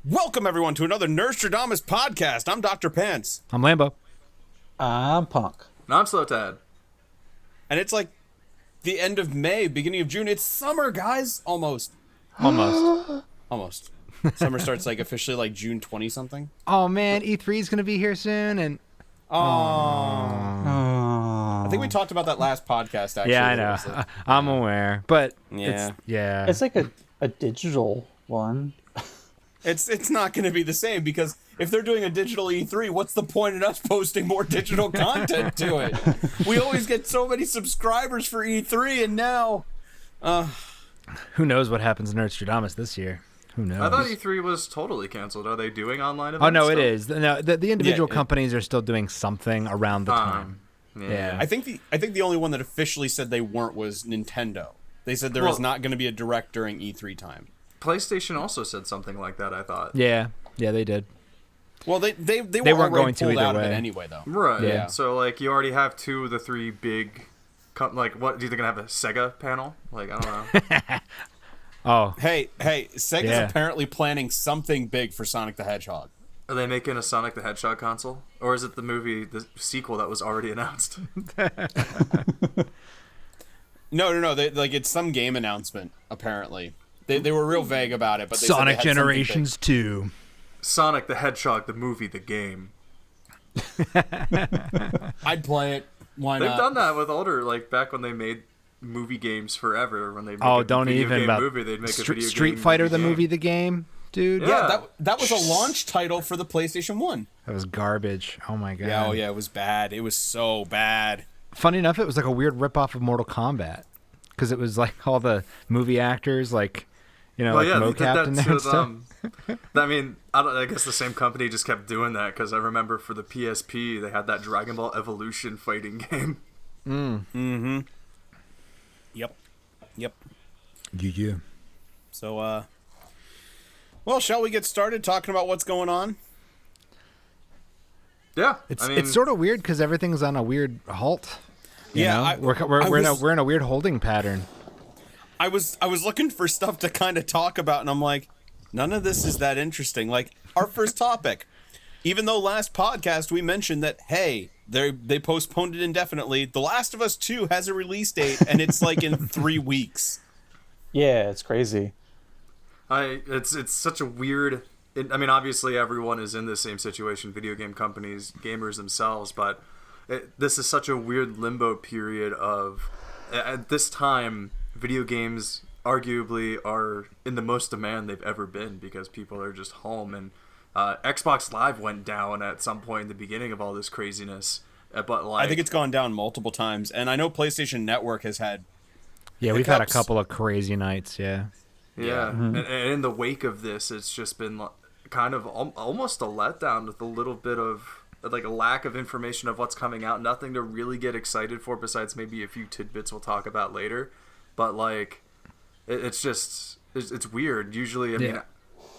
Welcome, everyone, to another Nostradamus podcast. I'm Dr. Pants. I'm Lambo. I'm Punk. And I'm Slow Tad. And it's like the end of May, beginning of June. It's summer, guys. Almost. Almost. Summer starts like officially like June 20-something. Oh, man. E3 is going to be here soon. And I think we talked about that last podcast, actually. yeah, I know. I'm aware. But yeah. It's like a digital one. It's not going to be the same because if they're doing a digital E3, what's the point in us posting more digital content to it? We always get so many subscribers for E3, and now... who knows what happens in Nostradamus this year? Who knows? I thought E3 was totally canceled. Are they doing online events? Oh, no, it still? is. No, the individual companies are still doing something around the time. Yeah. I think the only one that officially said they weren't was Nintendo. They said there was not going to be a direct during E3 time. PlayStation also said something like that, I thought. Yeah, they did. Well, they weren't already going to pulled either out of way. it anyway, though. Right. Yeah. So, like, you already have two of the three big... what, do you think they're going to have a Sega panel? Like, I don't know. Oh. Hey, Sega's apparently planning something big for Sonic the Hedgehog. Are they making a Sonic the Hedgehog console? Or is it the sequel that was already announced? No. It's some game announcement, apparently. They were real vague about it, but they Sonic said they had Generations 2. Sonic the Hedgehog, the movie, the game. I'd play it. Why They've not? done that with older, like, back when they made movie games forever. When they make a Don't video even game about movie, they'd make a video game Street Fighter, the game. movie, the game, dude. Yeah, that was a launch title for the PlayStation 1. That was garbage. Oh, my God. Yeah, it was bad. It was so bad. Funny enough, it was like a weird ripoff of Mortal Kombat. Because it was like all the movie actors, like... mocap in there and stuff. I mean, I guess the same company just kept doing that because I remember for the PSP they had that Dragon Ball Evolution fighting game. Mm-hmm. Yep. Yeah. So, well, shall we get started talking about what's going on? Yeah, It's sort of weird because everything's on a weird halt. You know? We're in a weird holding pattern. I was looking for stuff to kind of talk about, and I'm like, none of this is that interesting. Like, our first topic, even though last podcast we mentioned that, hey, they postponed it indefinitely, The Last of Us 2 has a release date, and it's like in 3 weeks. Yeah, it's crazy. It's such a weird... I mean, obviously everyone is in the same situation, video game companies, gamers themselves, but this is such a weird limbo period of... At this time... video games arguably are in the most demand they've ever been because people are just home, and Xbox Live went down at some point in the beginning of all this craziness. But like, I think it's gone down multiple times, and I know PlayStation Network has had. Yeah, we've had a couple of crazy nights. Yeah. Mm-hmm. And in the wake of this, it's just been kind of almost a letdown with a little bit of like a lack of information of what's coming out. Nothing to really get excited for besides maybe a few tidbits we'll talk about later. But, like, it's weird. Usually, I mean,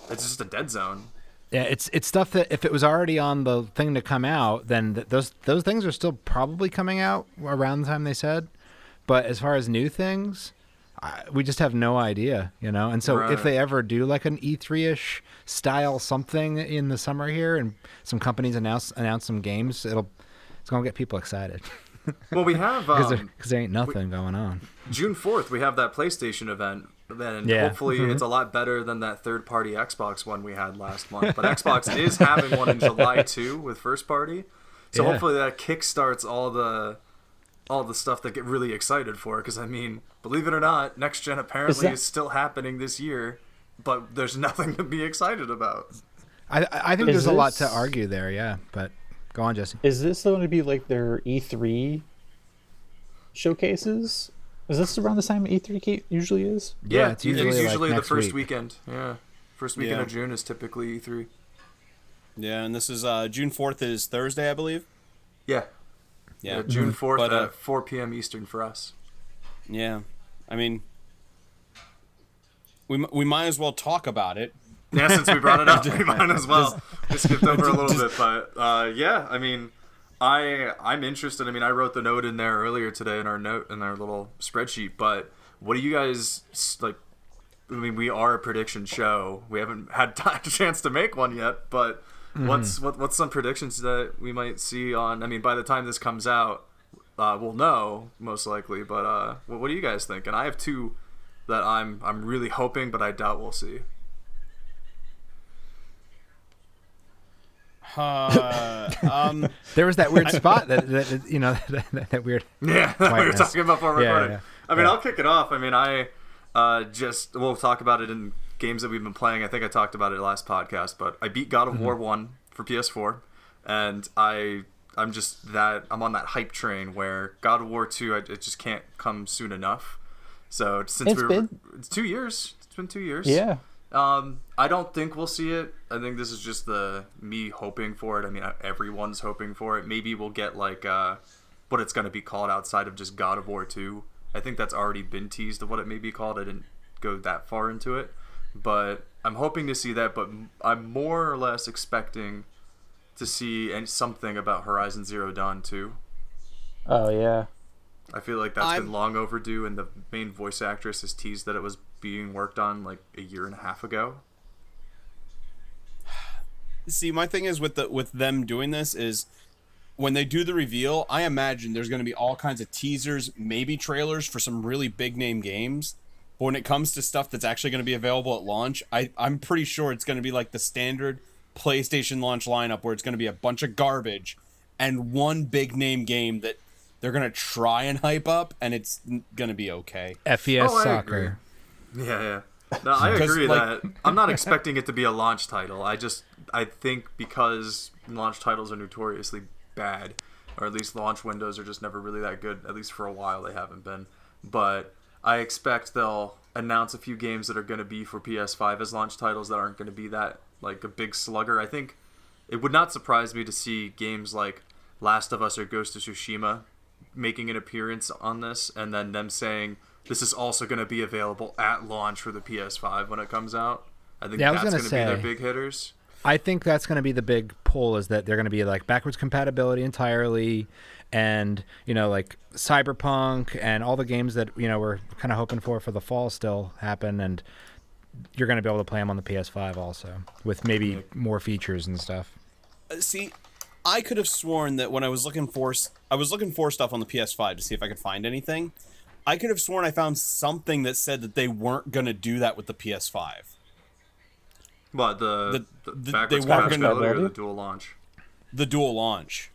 it's just a dead zone. Yeah, it's stuff that if it was already on the thing to come out, then those things are still probably coming out around the time they said. But as far as new things, we just have no idea, you know? And so if they ever do, like, an E3-ish style something in the summer here and some companies announce some games, it's going to get people excited. Well, we have... Because there ain't nothing going on. June 4th, we have that PlayStation event, and hopefully it's a lot better than that third-party Xbox one we had last month. But Xbox is having one in July, too, with first-party. So hopefully that kickstarts all the stuff that get really excited for. Because, I mean, believe it or not, Next Gen apparently is still happening this year, but there's nothing to be excited about. I think there's a lot to argue there, yeah, but... Go on, Jesse. Is this going to be like their E3 showcases? Is this around the time E3 usually is? Yeah, it's usually the next first week. weekend. Yeah, first weekend of June is typically E3. Yeah, and this is June 4th is Thursday, I believe. Yeah, June 4th at 4 p.m. Eastern for us. Yeah, I mean, we might as well talk about it. Yeah, since we brought it up, we might as well. We skipped over a little bit, but yeah, I mean, I'm interested. I mean, I wrote the note in there earlier today in our little spreadsheet. But what do you guys like? I mean, we are a prediction show. We haven't had a chance to make one yet, but what's some predictions that we might see on? I mean, by the time this comes out, we'll know most likely. But what do you guys think? And I have two that I'm really hoping, but I doubt we'll see. There was that weird spot that you know that weird. Yeah, we were talking about before recording. Yeah. I mean, I'll kick it off. I mean, we'll talk about it in games that we've been playing. I think I talked about it last podcast, but I beat God of War 1 for PS4, and I'm on that hype train where God of War 2, it just can't come soon enough. So it's 2 years. It's been 2 years. Yeah. I don't think we'll see it. I think this is just me hoping for it. I mean, everyone's hoping for it. Maybe we'll get like what it's going to be called outside of just God of War 2. I think that's already been teased of what it may be called. I didn't go that far into it, but I'm hoping to see that. But I'm more or less expecting to see something about Horizon Zero Dawn 2. Oh yeah. I feel like that's been long overdue, and the main voice actress has teased that it was being worked on like a year and a half ago. See, my thing is with them doing this is when they do the reveal, I imagine there's going to be all kinds of teasers, maybe trailers for some really big name games. But when it comes to stuff that's actually going to be available at launch, I'm pretty sure it's going to be like the standard PlayStation launch lineup where it's going to be a bunch of garbage and one big name game that they're going to try and hype up, and it's going to be okay. FES Soccer. Yeah. No, I agree that I'm not expecting it to be a launch title. I think because launch titles are notoriously bad, or at least launch windows are just never really that good, at least for a while they haven't been. But I expect they'll announce a few games that are going to be for PS5 as launch titles that aren't going to be that like a big slugger. I think it would not surprise me to see games like Last of Us or Ghost of Tsushima making an appearance on this, and then them saying this is also going to be available at launch for the PS5 when it comes out. I think that's going to be their big hitters. I think that's going to be the big pull, is that they're going to be like backwards compatibility entirely, and like Cyberpunk and all the games that we're kind of hoping for the fall still happen, and you're going to be able to play them on the PS5 also with maybe more features and stuff. See, I could have sworn that when I was looking for stuff on the PS5 to see if I could find anything. I could have sworn I found something that said that they weren't going to do that with the PS5. What, the backwards compatibility or the dual launch? The dual launch.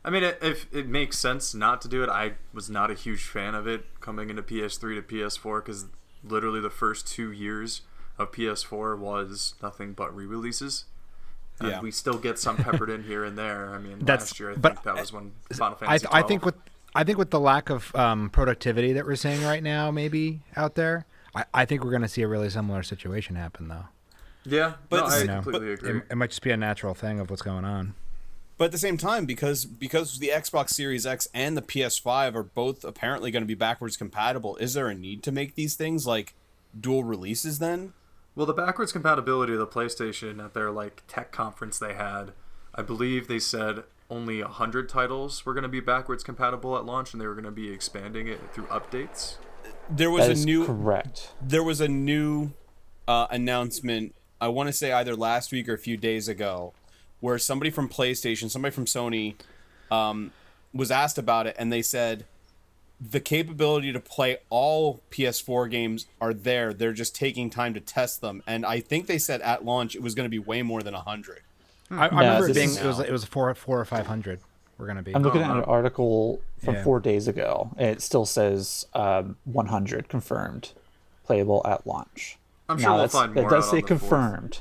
I mean, it makes sense not to do it. I was not a huge fan of it coming into PS3 to PS4 because literally the first 2 years of PS4 was nothing but re-releases. And we still get some peppered in here and there. I mean, last year I think that was when Final Fantasy 12. I think with the lack of productivity that we're seeing right now, maybe out there, I think we're going to see a really similar situation happen, though. Yeah, but I completely agree. It might just be a natural thing of what's going on. But at the same time, because the Xbox Series X and the PS5 are both apparently going to be backwards compatible, is there a need to make these things like dual releases then? Well, the backwards compatibility of the PlayStation at their like tech conference they had, I believe they said only 100 titles were going to be backwards compatible at launch, and they were going to be expanding it through updates. There was correct. There was a new announcement, I want to say either last week or a few days ago, where somebody from PlayStation, somebody from Sony was asked about it, and they said the capability to play all PS4 games are there. They're just taking time to test them. And I think they said at launch it was going to be way more than 100. I remember it was 400 or 500. We're going to be. I'm looking at an article from 4 days ago, and it still says 100 confirmed, playable at launch. I'm sure we'll find more. It does say confirmed.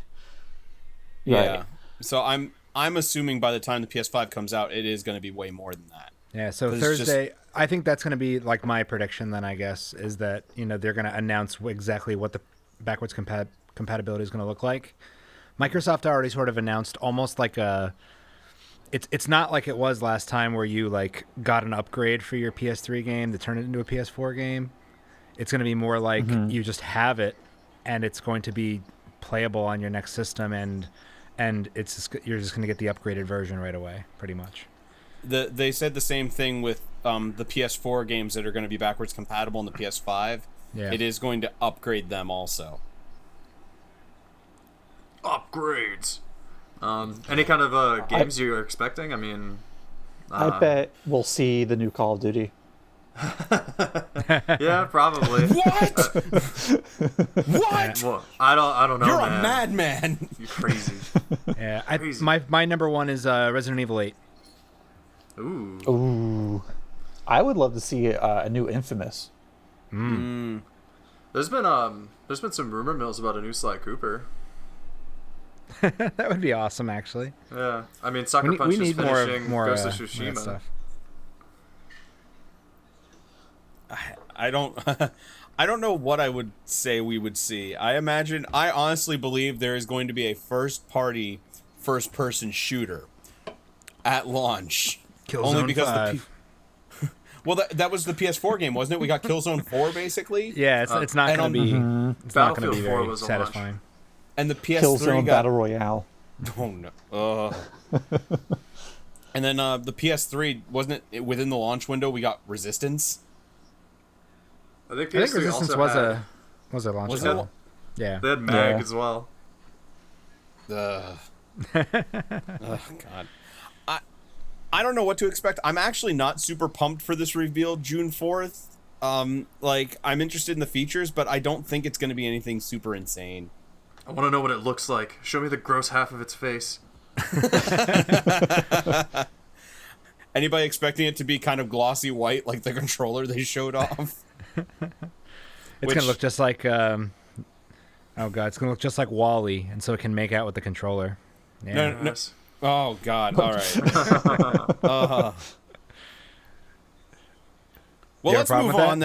Yeah. Right. So I'm assuming by the time the PS5 comes out, it is going to be way more than that. Yeah. So Thursday, I think that's going to be like my prediction. Then I guess is that they're going to announce exactly what the backwards compatibility is going to look like. Microsoft already sort of announced almost like a. It's not like it was last time where you like got an upgrade for your PS3 game to turn it into a PS4 game. It's going to be more like you just have it, and it's going to be playable on your next system, and you're just going to get the upgraded version right away, pretty much. They said the same thing with the PS4 games that are going to be backwards compatible on the PS5. Yeah. it is going to upgrade them also. Upgrades. Any kind of games you're expecting? I mean, I bet we'll see the new Call of Duty. yeah, probably. What? What? Well, I don't know. You're man. a madman. You're crazy. Yeah, Crazy. my number one is Resident Evil 8. Ooh. Ooh, I would love to see a new Infamous. There's been some rumor mills about a new Sly Cooper. That would be awesome, actually. Yeah, I mean, Sucker We Punch is need finishing more Ghost of of that Tsushima. stuff. I don't I don't know what I would say we would see. I honestly believe there is going to be a first-person shooter at launch. Killzone 5. Well, that was the PS4 game, wasn't it? We got Killzone 4 basically. Yeah, it's not going to be. It's not going to be Battlefield 4 very was a launch. satisfying. And the PS3 Killzone got Battle Royale. Oh no. And then the PS3, wasn't it within the launch window we got Resistance? I think I think PS3 Resistance also was a launch Was title. it? Yeah. They had Mag Yeah. as well. Oh god. I don't know what to expect. I'm actually not super pumped for this reveal June 4th. Like I'm interested in the features, but I don't think it's going to be anything super insane. I want to know what it looks like. Show me the gross half of its face. Anybody expecting it to be kind of glossy white like the controller they showed off? It's going to look just like oh god, it's going to look just like Wall-E, and so it can make out with the controller. Yeah. No. Yes. Oh god, all right. Well, You have let's a problem move with on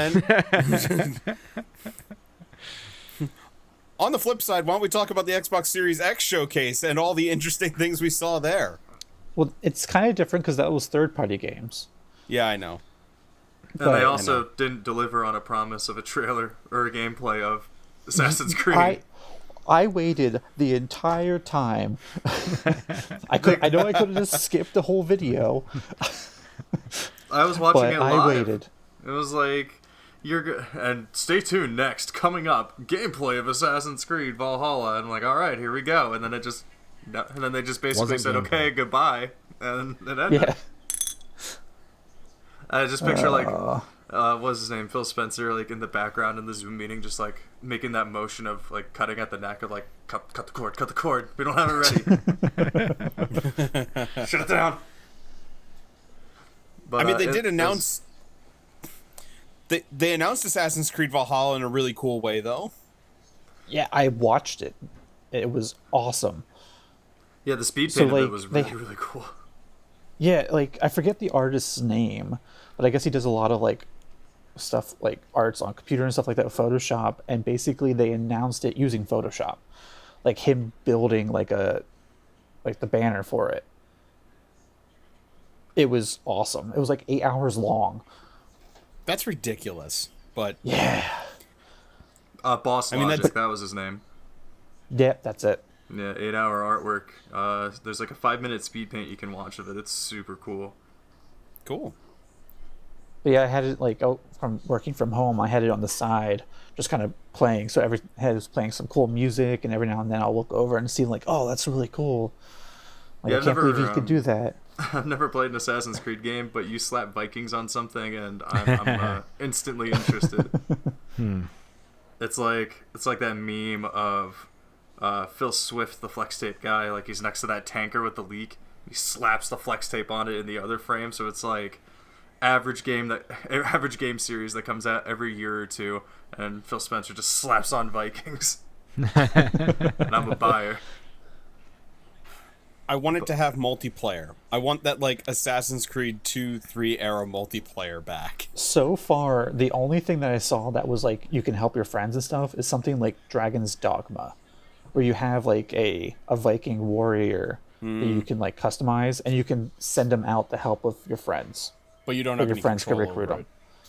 then. On the flip side, why don't we talk about the Xbox Series X showcase and all the interesting things we saw there? Well, it's kind of different because that was third-party games. Yeah, I know. And they But- also didn't deliver on a promise of a trailer or a gameplay of Assassin's Creed. I waited the entire time. I know I could have just skipped the whole video, I was watching but it live. I waited. It was like, and stay tuned next. Coming up, gameplay of Assassin's Creed Valhalla. And I'm like, all right, here we go. And then they just basically Wasn't said, gameplay. okay, goodbye. And it ended. Yeah. I just picture what's his name, Phil Spencer, like in the background in the Zoom meeting, just like making that motion of like cutting at the neck of like cut the cord. We don't have it ready. Shut it down. But, I mean, they did announce. They announced Assassin's Creed Valhalla in a really cool way, though. Yeah, I watched it. It was awesome. Yeah, the speed So, paint of like, it was really cool. Yeah, like I forget the artist's name, but I guess he does a lot of like stuff like arts on computer and stuff like that with Photoshop, and basically they announced it using Photoshop. Like him building like the banner for it. It was awesome. It was like 8 hours long. That's ridiculous, but Yeah. Boss I mean, Logic, that was his name. Yeah, that's it. Yeah, 8-hour artwork. There's like a 5-minute speed paint you can watch of it. It's super cool. cool. But yeah, I had it like from working from home. I had it on the side, just kind of playing. So I was playing some cool music, and every now and then I'll look over and see like, oh, that's really cool. Like Yeah, I I've can't never, believe you could do that. I've never played an Assassin's Creed game, but you slap Vikings on something, and I'm instantly interested. It's like that meme of Phil Swift, the flex tape guy. Like he's next to that tanker with the leak. He slaps the flex tape on it in the other frame, so it's like average game series that comes out every year or two, and Phil Spencer just slaps on Vikings. And I'm a buyer. I want it to have multiplayer. I want that like Assassin's Creed 2, 3 era multiplayer back. So far, the only thing that I saw that was like you can help your friends and stuff is something like Dragon's Dogma, where you have like a Viking warrior that you can like customize, and you can send them out to help with your friends. But you don't Or have your any friends can control recruit over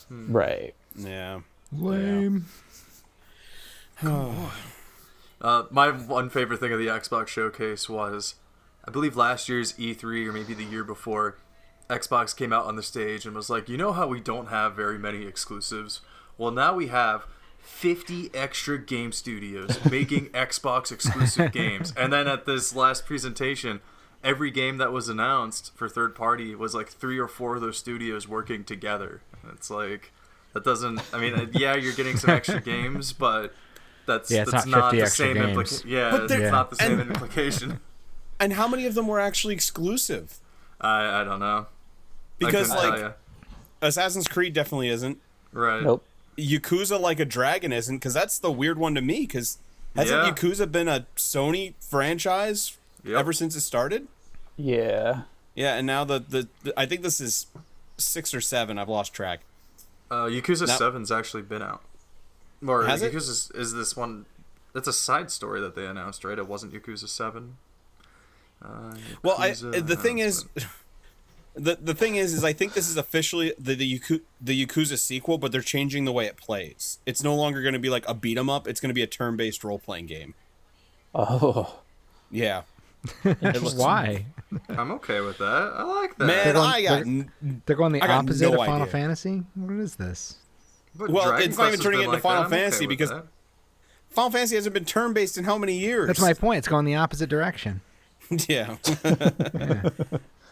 them. it. Right. Yeah. Lame. My one favorite thing of the Xbox showcase was, I believe last year's E3 or maybe the year before, Xbox came out on the stage and was like, you know how we don't have very many exclusives? Well, now we have 50 extra game studios making Xbox exclusive games. And then at this last presentation, every game that was announced for third party was like 3 or 4 of those studios working together. It's like, that doesn't, I mean, yeah, you're getting some extra games, but that's not the same implication. Yeah, it's not the same implication. And how many of them were actually exclusive? I don't know. Because like Assassin's Creed definitely isn't. Right. Nope. Yakuza Like a Dragon isn't, because that's the weird one to me, because hasn't Yakuza been a Sony franchise ever since it started? Yeah. Yeah, and now the I think this is 6 or 7. I've lost track. Yakuza 7's actually been out. Or has it? Yakuza is this one? It's a side story that they announced, right? It wasn't Yakuza 7. Well, the thing is, the thing is I think this is officially the Yakuza sequel, but they're changing the way it plays. It's no longer going to be like a beat 'em up. It's going to be a turn-based role-playing game. Oh. Yeah. Why? I'm okay with that. I like that. Man, They're going the I got opposite no of Final idea. Fantasy? What is this? But Well, Dragon it's not even Quest has turning been it into like Final that. I'm okay Fantasy with because that. Final Fantasy hasn't been turn-based in how many years? That's my point. It's going the opposite direction. Yeah.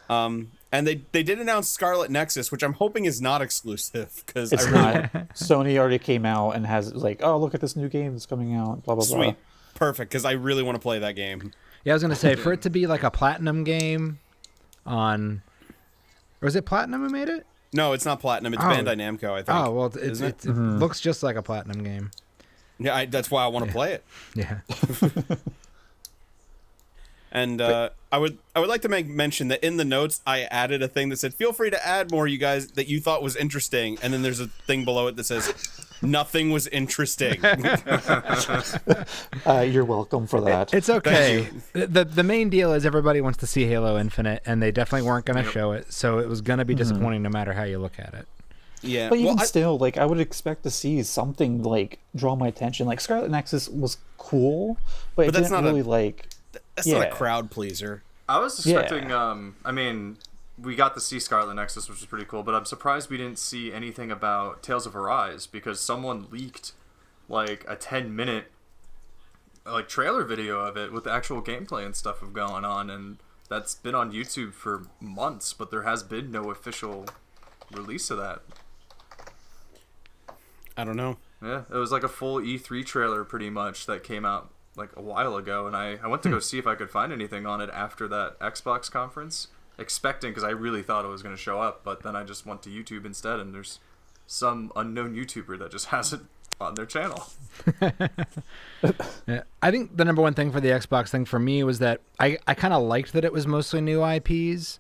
And they did announce Scarlet Nexus, which I'm hoping is not exclusive, because It's not. Sony already came out and has like, oh, look at this new game that's coming out, blah, blah, blah. Sweet. Perfect, because I really want to play that game. Yeah, I was going to say, for it to be like a Platinum game on... Or is it Platinum who made it? No, it's not Platinum. It's Oh. Bandai Namco, I think. Oh, well, it Mm-hmm. looks just like a Platinum game. Yeah, that's why I want to play it. Yeah. And I would like to make mention that in the notes I added a thing that said, "Feel free to add more, you guys, that you thought was interesting." And then there's a thing below it that says, "Nothing was interesting." You're welcome for that. It's okay. The main deal is everybody wants to see Halo Infinite, and they definitely weren't going to show it, so it was going to be disappointing no matter how you look at it. Yeah, But even well, still, like, I would expect to see something, like, draw my attention. Like, Scarlet Nexus was cool, but it that's didn't not really, like... that's not a crowd pleaser. I was expecting, I mean, we got to see Scarlet Nexus, which was pretty cool, but I'm surprised we didn't see anything about Tales of Arise, because someone leaked, like, a 10-minute, like, trailer video of it with the actual gameplay and stuff of going on, and that's been on YouTube for months, but there has been no official release of that. I don't know. Yeah, it was like a full E3 trailer pretty much that came out like a while ago, and I went to go see if I could find anything on it after that Xbox conference, expecting, because I really thought it was going to show up, but then I just went to YouTube instead, and there's some unknown YouTuber that just has it on their channel. Yeah. I think the number one thing for the Xbox thing for me was that I kind of liked that it was mostly new IPs,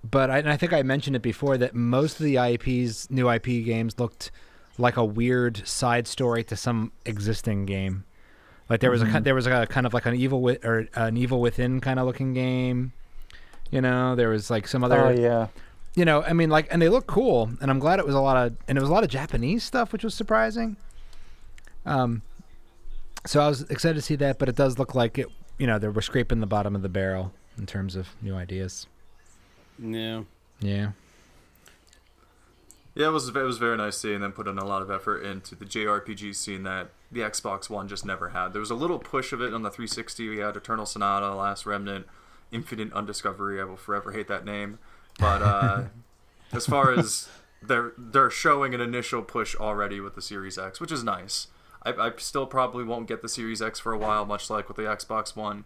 but I think I mentioned it before that most of the new IP games looked like a weird side story to some existing game. Like there was a kind of like an Evil Within kind of looking game. You know, there was like some other. Oh yeah. You know, I mean, like, and they look cool, and I'm glad it was a lot of Japanese stuff, which was surprising. So I was excited to see that, but it does look like it. You know, they were scraping the bottom of the barrel in terms of new ideas. Yeah. Yeah. Yeah, it was very nice seeing them put in a lot of effort into the JRPG scene that the Xbox One just never had. There was a little push of it on the 360. We had Eternal Sonata, Last Remnant, Infinite Undiscovery. I will forever hate that name. But as far as they're showing an initial push already with the Series X, which is nice. I still probably won't get the Series X for a while, much like with the Xbox One.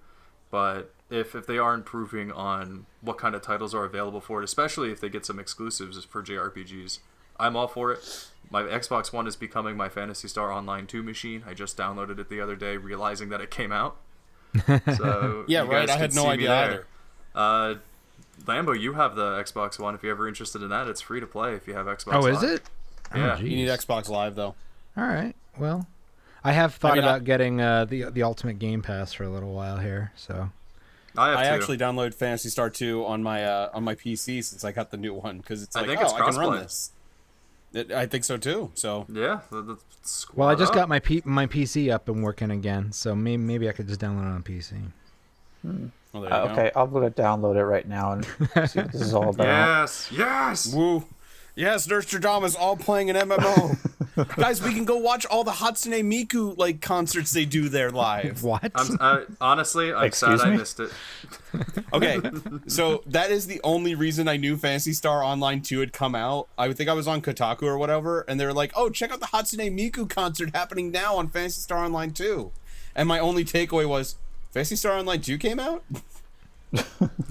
But if they are improving on what kind of titles are available for it, especially if they get some exclusives for JRPGs, I'm all for it. My Xbox One is becoming my Phantasy Star Online 2 machine. I just downloaded it the other day, realizing that it came out. So Yeah, you right. guys I can had no see me idea there. either. Lambo, you have the Xbox One. If you're ever interested in that, it's free to play if you have Xbox Oh, Live. is it? Yeah. Oh, You need geez. Xbox Live though. All right. Well, I have thought mean, about getting the Ultimate Game Pass for a little while here. So I have I two. actually downloaded Phantasy Star 2 on my PC since I got the new one, because it's I like, think it's I can run crossplay. this. I think so too. So Yeah. well, I just got my PC up and working again, so maybe I could just download it on PC. well, there you Okay, I'm gonna download it right now and see what this is all about. Yes. go. Woo. Yes, Nostradamus all playing an MMO. Guys, we can go watch all the Hatsune Miku like concerts they do there live. What? Honestly, I'm sad I missed it. Okay, so that is the only reason I knew Phantasy Star Online 2 had come out. I think I was on Kotaku or whatever, and they were like, "Oh, check out the Hatsune Miku concert happening now on Phantasy Star Online 2." And my only takeaway was, Phantasy Star Online 2 came out?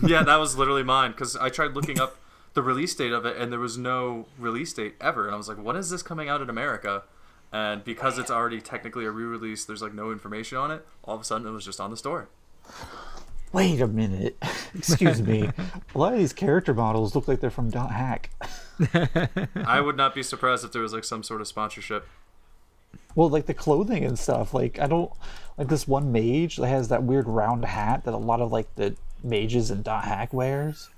Yeah, that was literally mine, because I tried looking up the release date of it, and there was no release date ever. And I was like, when is this coming out in America? And because it's already technically a re-release, there's like no information on it. All of a sudden, it was just on the store. Wait a minute. Excuse me. A lot of these character models look like they're from .hack. I would not be surprised if there was like some sort of sponsorship. Well, like the clothing and stuff. Like, I don't... Like this one mage that has that weird round hat that a lot of like the mages in .hack wears.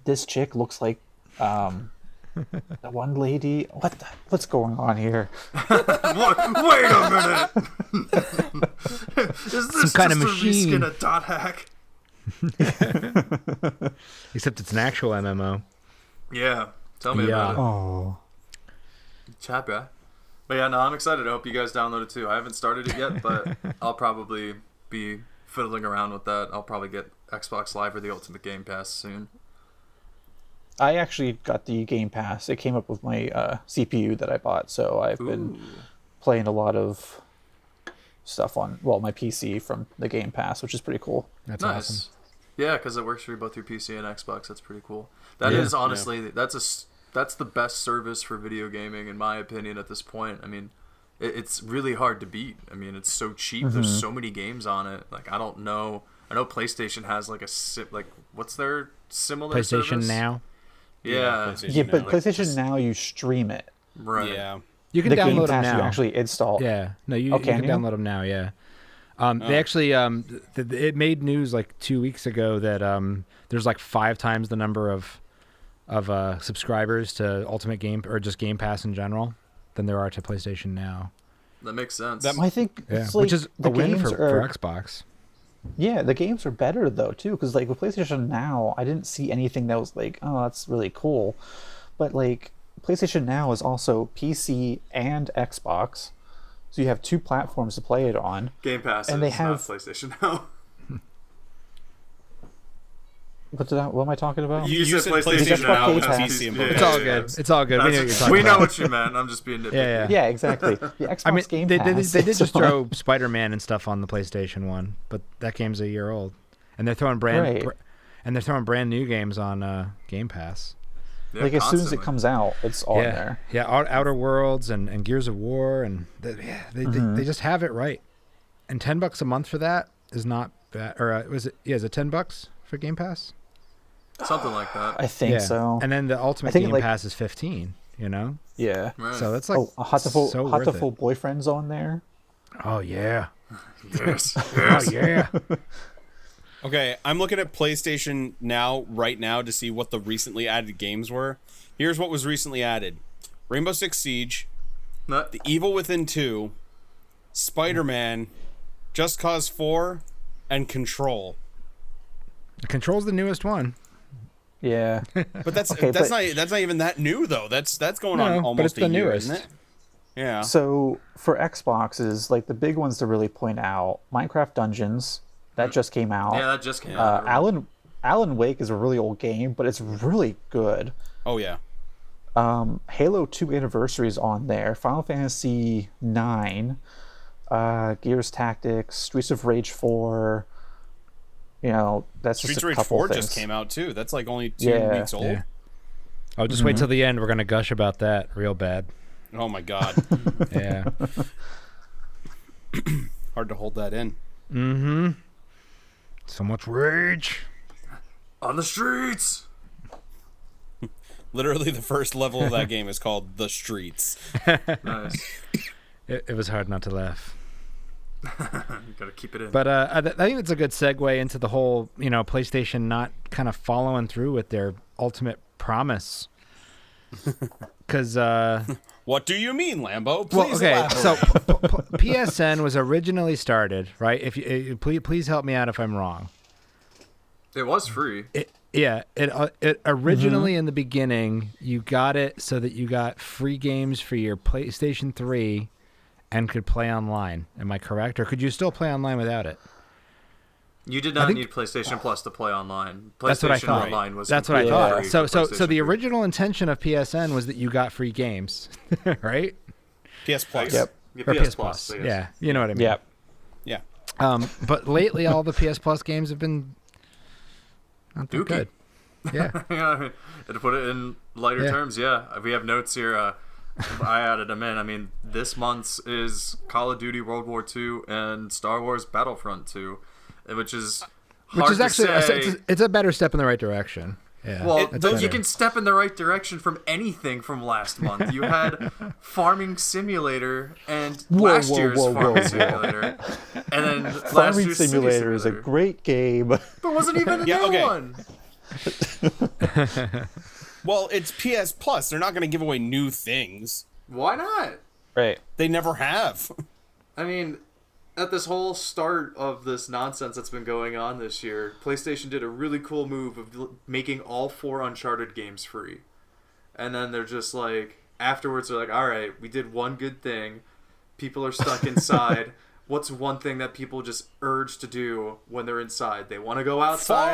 This chick looks like the one lady. What's going on here? Wait a minute. Is this some kind of just a machine? reskin of .hack? Except it's an actual MMO. Yeah, tell me Yeah. about it. Oh, Chat, yeah. But yeah, no, I'm excited. I hope you guys download it too. I haven't started it yet, but I'll probably be fiddling around with that. I'll probably get Xbox Live or the Ultimate Game Pass soon. I actually got the Game Pass. It came up with my CPU that I bought, so I've been playing a lot of stuff on my PC from the Game Pass, which is pretty cool. That's Nice. awesome. Yeah, because it works for both your PC and Xbox. That's pretty cool. That is honestly that's the best service for video gaming in my opinion at this point. I mean, it's really hard to beat. I mean, it's so cheap. There's so many games on it. Like, I don't know. I know PlayStation has like what's their similar PlayStation service? Now. Yeah. PlayStation Yeah, but Now. PlayStation Now you stream it. Right. Yeah. You can The Game download them Pass you now. actually install. Yeah. No, you can can you? download them now. Yeah. They actually it made news like 2 weeks ago that there's like 5 times the number of subscribers to Ultimate Game or just Game Pass in general than there are to PlayStation Now. That makes sense. I think Yeah, it's like which is the a win games for are Xbox. Yeah, the games are better though too, because like with PlayStation Now, I didn't see anything that was like, oh, that's really cool. But like PlayStation Now is also PC and Xbox, so you have 2 platforms to play it on. Game Pass and they is have- not PlayStation now. What am I talking about? You You said said PlayStation PlayStation now. Game has Pass. PC and It's It's all good. It's all good. We know what you're talking We about. know what you meant. I'm just being nitpicky. Yeah. Yeah, exactly. The Xbox I mean, Game they Pass. did is just on- throw Spider-Man and stuff on the PlayStation 1, but that game's a year old, and they're throwing brand new games on Game Pass. Yeah, like as soon as it constantly. comes out, it's on yeah, there. yeah, Outer Worlds and Gears of War, and they just have it right. And $10 a month for that is not bad. Or is it $10 for Game Pass? Something like that. I think so. And then the Ultimate think Game like- Pass is $15. You know, Yeah. Right. so that's like Hot to Full worth it. Boyfriend's on there. Oh yeah, Yes. oh Yes. yeah. Okay, I'm looking at PlayStation Now right now to see what the recently added games were. Here's what was recently added: Rainbow Six Siege, No, The Evil Within 2, Spider-Man, Just Cause 4, and Control. Control's the newest one. Yeah. But that's Okay, that's but- not even that new though. That's going No, on but almost it's the a year, newest. isn't it? Yeah. So for Xboxes, like the big ones to really point out, Minecraft Dungeons that just came out. yeah, that just came out. Alan Wake is a really old game, but it's really good. Oh yeah. Halo 2 Anniversary is on there. Final Fantasy 9, Gears Tactics, Streets of Rage 4. You know, that's Streets just of a Rage couple 4 things. just came out too. That's like only 2 Yeah. weeks old. Yeah. Oh, just wait till the end. We're gonna gush about that real bad. Oh my god. Yeah. Hard to hold that in. Mm-hmm. So much rage. On the streets. Literally the first level of that game is called The Streets. Nice. It was hard not to laugh. You gotta keep it in. But I think it's a good segue into the whole, PlayStation not kind of following through with their ultimate promise. Because, What do you mean, Lambo? well, Please okay, elaborate. so PSN was originally started, right? If you please help me out if I'm wrong. It was free. Yeah, it originally in the beginning you got it so that you got free games for your PlayStation 3 and could play online. Am I correct? Or could you still play online without it? You did not need PlayStation Plus to play online. PlayStation That's what I thought. Online was That's what I thought. free So for so the PlayStation 3. original intention of PSN was that you got free games, right? PS Plus. Yep. Yeah, Or PS PS Plus. I guess. Yeah, you know what I mean. Yeah. Yeah. But lately all the PS Plus games have been not that Dookie. good. Yeah. Yeah, I mean, to put it in lighter terms, yeah. We have notes here. I added them in. I mean, this month's is Call of Duty World War II and Star Wars Battlefront 2, which is hard to actually say. it's a better step in the right direction. Yeah. Well, it's you better. can step in the right direction from anything from last month. You had Farming Simulator and last year's Farming Simulator, and then last Farming year's City Simulator is a great game. but wasn't even a new one. Well, it's PS Plus. They're not going to give away new things. Why not? Right. They never have. I mean, at this whole start of this nonsense that's been going on this year, PlayStation did a really cool move of making all 4 Uncharted games free. And then they're just like, afterwards they're like, all right, we did one good thing. People are stuck inside. What's one thing that people just urge to do when they're inside? They want to go outside.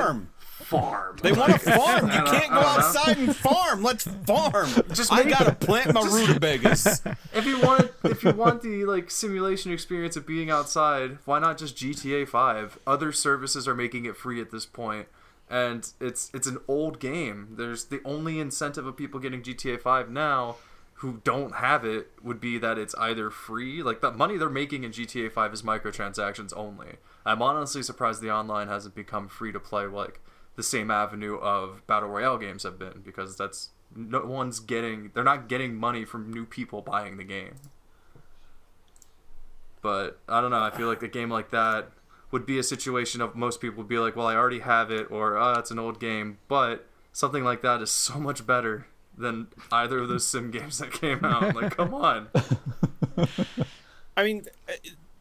Farm. They want to farm. You can't go outside and farm. Let's farm. I gotta plant my rutabagas. If you want the like simulation experience of being outside, why not just GTA 5? Other services are making it free at this point, and it's an old game. There's the only incentive of people getting GTA 5 now who don't have it would be that it's either free, like the money they're making in GTA 5 is microtransactions only. I'm honestly surprised the online hasn't become free to play like the same avenue of battle royale games have been, because they're not getting money from new people buying the game. But I don't know, I feel like a game like that would be a situation of most people would be like, well, I already have it, or it's an old game, but something like that is so much better than either of those sim games that came out. Like, come on. I mean,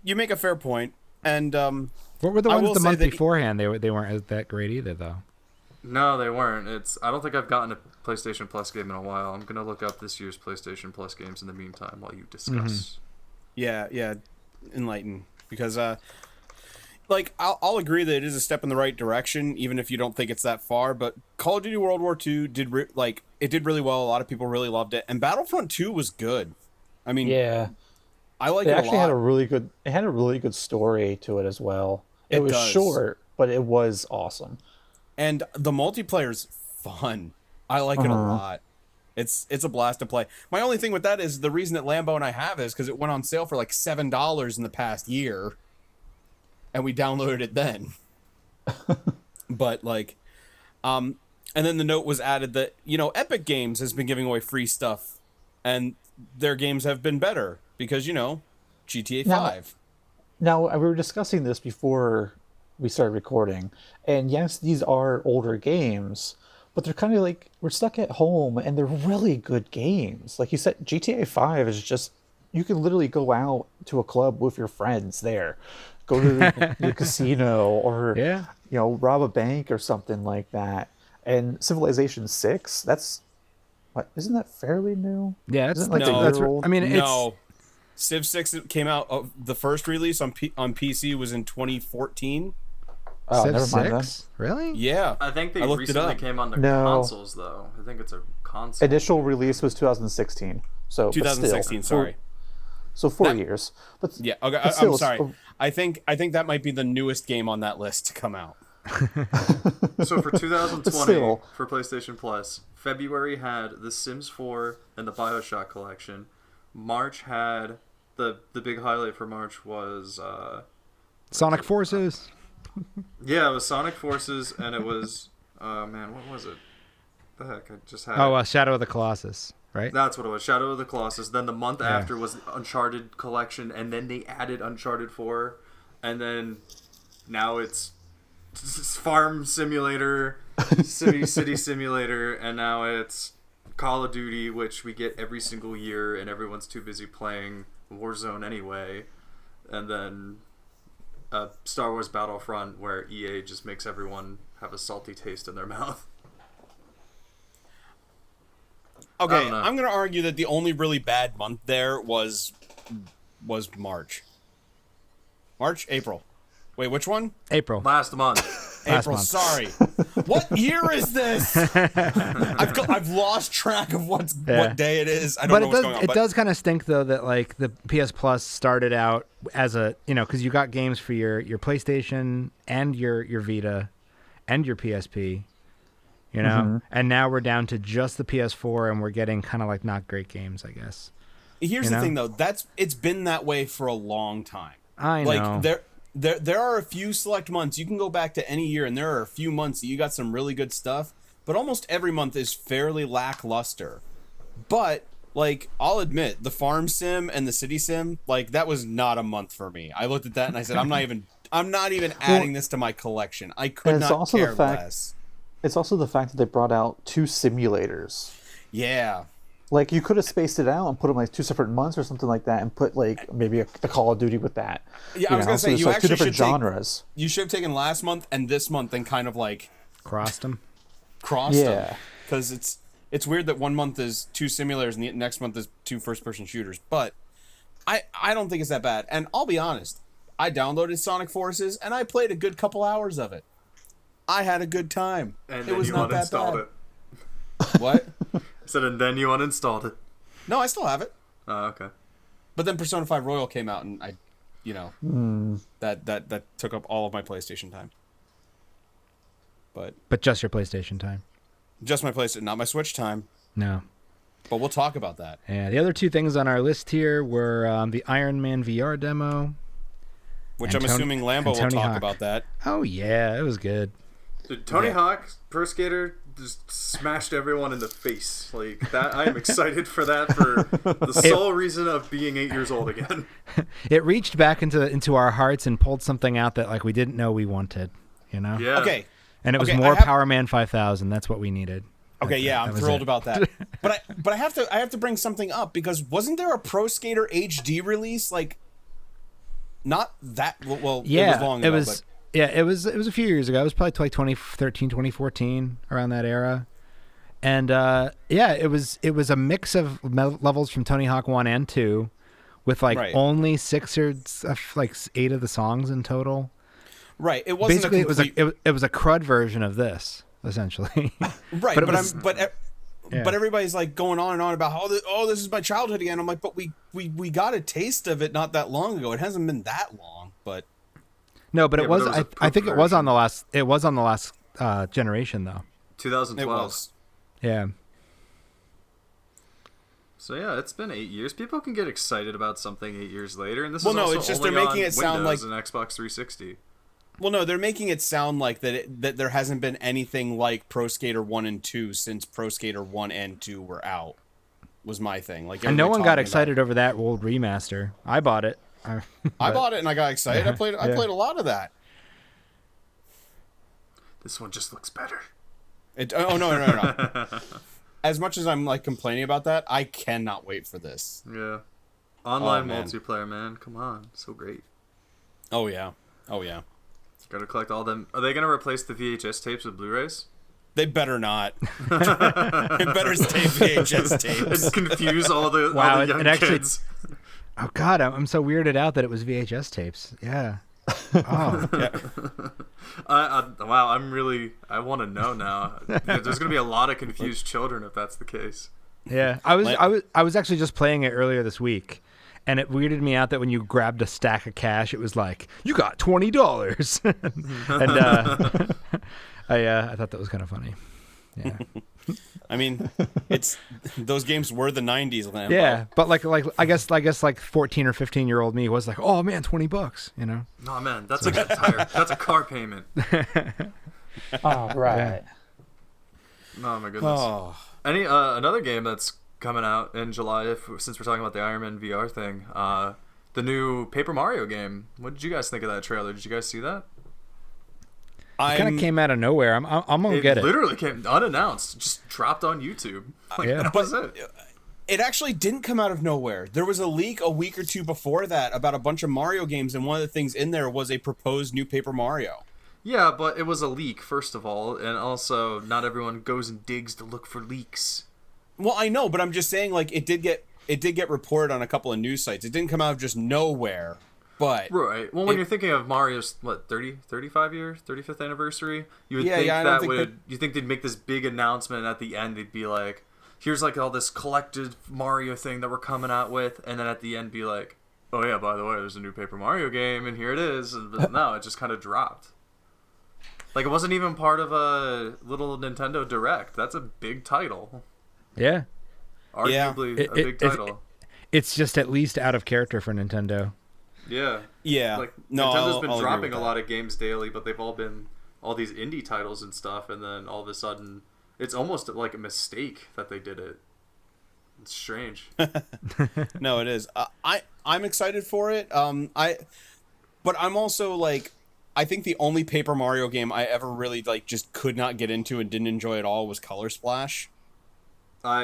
you make a fair point, and What were the I ones will the say month that- beforehand? They weren't that great either, though. No, they weren't. I don't think I've gotten a PlayStation Plus game in a while. I'm gonna look up this year's PlayStation Plus games in the meantime while you discuss. yeah, enlighten, because like I'll agree that it is a step in the right direction, even if you don't think it's that far. But Call of Duty World War II did it did really well. A lot of people really loved it, and Battlefront 2 was good. I mean, Yeah. I like It it a actually lot. had a really good story to it as well. It was does. short, but it was awesome. And the multiplayer's fun. I like it a lot. It's a blast to play. My only thing with that is the reason that Lambo and I have it is because it went on sale for like $7 in the past year, and we downloaded it then. But like, and then the note was added that Epic Games has been giving away free stuff, and their games have been better because GTA 5. Now, we were discussing this before we started recording, and yes, these are older games, but they're kind of like, we're stuck at home, and they're really good games. Like you said, GTA 5 is just, you can literally go out to a club with your friends there, go to the casino, or rob a bank or something like that. And Civilization 6, isn't that fairly new? Yeah, Isn't it like No. a year old? I mean, No. Civ 6 came out, the first release on PC was in 2014. Oh, Civ never mind then. 6? Really? Yeah. I think they I looked it recently up. came on the No. consoles, though. I think it's a console. Initial release was 2016. So but 2016, still, sorry. So 4 years. But Yeah, okay, but still, I'm it's- sorry. I think that might be the newest game on that list to come out. So for 2020, still. for PlayStation Plus, February had The Sims 4 and the BioShock collection. March had the big highlight for March was Sonic Forces. it was Sonic Forces, and it was what was it? The heck, I just had Oh, Shadow of the Colossus, right? That's what it was, Shadow of the Colossus. Then the month after was the Uncharted collection, and then they added Uncharted 4, and then now it's Farm Simulator, City Simulator, and now it's Call of Duty, which we get every single year, and everyone's too busy playing Warzone anyway. And then Star Wars Battlefront, where EA just makes everyone have a salty taste in their mouth. Okay, don't know. I'm gonna argue that the only really bad month there was March. April. Wait, which one? April. Last month. April. month. Sorry. What year is this? I've lost track of what day it is. I don't know what's going on. It does kind of stink though that like the PS Plus started out as a because you got games for your PlayStation and your Vita and your PSP, and now we're down to just the PS4 and we're getting kind of like not great games, I guess. Here's the thing though, it's been that way for a long time. I know. Like there are a few select months. You can go back to any year and there are a few months that you got some really good stuff, but almost every month is fairly lackluster. But like, I'll admit, the farm sim and the city sim, like that was not a month for me. I looked at that and I said, I'm not even adding this to my collection. I could not care less. It's also the fact that they brought out 2 simulators. Yeah. Like, you could have spaced it out and put them like 2 separate months or something like that, and put like maybe the Call of Duty with that. Yeah, I was gonna say, you like actually 2 different should genres. You should have taken last month and this month and kind of like Crossed them. Them, because it's weird that one month is 2 simulators and the next month is 2 first-person shooters. But I don't think it's that bad. And I'll be honest, I downloaded Sonic Forces and I played a good couple hours of it. I had a good time. And it then was you not that uninstalled bad. it. What? I said, and then you uninstalled it. No, I still have it. Oh, okay. But then Persona 5 Royal came out, and I, that took up all of my PlayStation time. But just your PlayStation time. Just my PlayStation, not my Switch time. No. But we'll talk about that. Yeah. The other 2 things on our list here were the Iron Man VR demo, Which and I'm assuming Lambo will Tony talk Hawk. about that. Oh yeah, it was good. Dude, Tony Hawk, Pro Skater, just smashed everyone in the face. Like that, I am excited for that for the sole reason of being 8 years old again. It reached back into our hearts and pulled something out that like we didn't know we wanted, Yeah. Okay. And it was Okay, more Power Man 5000. That's what we needed. Okay, yeah, I'm thrilled about that. But I have to bring something up because wasn't there a Pro Skater HD release like not that well Yeah, it was long ago, but it was a few years ago. It was probably like 2013, 2014, around that era. And it was a mix of levels from Tony Hawk 1 and 2 with like only 6 or like 8 of the songs in total. Right. It wasn't basically it was a crud version of this, essentially. Right, but everybody's like going on and on about this is my childhood again. I'm like, but we got a taste of it not that long ago. It hasn't been that long, but no, but Yeah, it but was. it was a I think it was version. on the last. It was on the last generation, though. 2012. it was. Yeah. So yeah, it's been 8 years. People can get excited about something 8 years later, and this Well, is no, also it's just only they're making on it sound Windows like- and Xbox 360. Well, no, they're making it sound like that there hasn't been anything like Pro Skater 1 and 2 since Pro Skater 1 and 2 were out. Was my thing. Like, And no one got talking excited over that old remaster. I bought it. I bought it and I got excited. I played a lot of that. This one just looks better. No. As much as I'm like complaining about that, I cannot wait for this. Yeah. Online man. multiplayer, man. Come on. So great. Oh yeah. Gotta collect all them. Are they gonna replace the VHS tapes with Blu-rays? They better not. It better stay VHS tapes. And confuse all the Wow, young it actually- kids. Oh God, I'm so weirded out that it was VHS tapes. Yeah. Oh. Wow, I want to know now. There's gonna be a lot of confused children if that's the case. Yeah. I was actually just playing it earlier this week. And it weirded me out that when you grabbed a stack of cash, it was like, you got $20. And I thought that was kind of funny. Yeah. I mean, it's those games were the 90s, Lambo. Yeah, but like I guess like 14 or 15-year-old me was like, oh man, $20, you know. No man, that's like that's a car payment. Oh, right. Oh my goodness. Oh. Any another game that's coming out in July, since we're talking about the Iron Man VR thing, the new Paper Mario game. What did you guys think of that trailer? Did you guys see that? It kind of came out of nowhere. I'm gonna get it. Literally came unannounced, just dropped on YouTube. Like, Yeah. that was it. It actually didn't come out of nowhere. There was a leak a week or two before that about a bunch of Mario games, and one of the things in there was a proposed new Paper Mario. Yeah, but it was a leak, first of all, and also not everyone goes and digs to look for leaks. Well, I know, but I'm just saying, like, it did get reported on a couple of news sites. It didn't come out of just nowhere, but Right. Well, when you're thinking of Mario's 35 year, 35th anniversary, you would you think they'd make this big announcement, and at the end they'd be like, "Here's like all this collected Mario thing that we're coming out with," and then at the end be like, "Oh yeah, by the way, there's a new Paper Mario game, and here it is." And no, it just kind of dropped. Like, it wasn't even part of a little Nintendo Direct. That's a big title. Yeah. Arguably a big title. It's just at least out of character for Nintendo. Yeah. Yeah. Like, no, Nintendo's been I'll dropping a lot of games daily, but they've all been all these indie titles and stuff, and then all of a sudden, it's almost like a mistake that they did it. It's strange. No, it is. I'm excited for it. But I'm also like, I think the only Paper Mario game I ever really like just could not get into and didn't enjoy at all was Color Splash.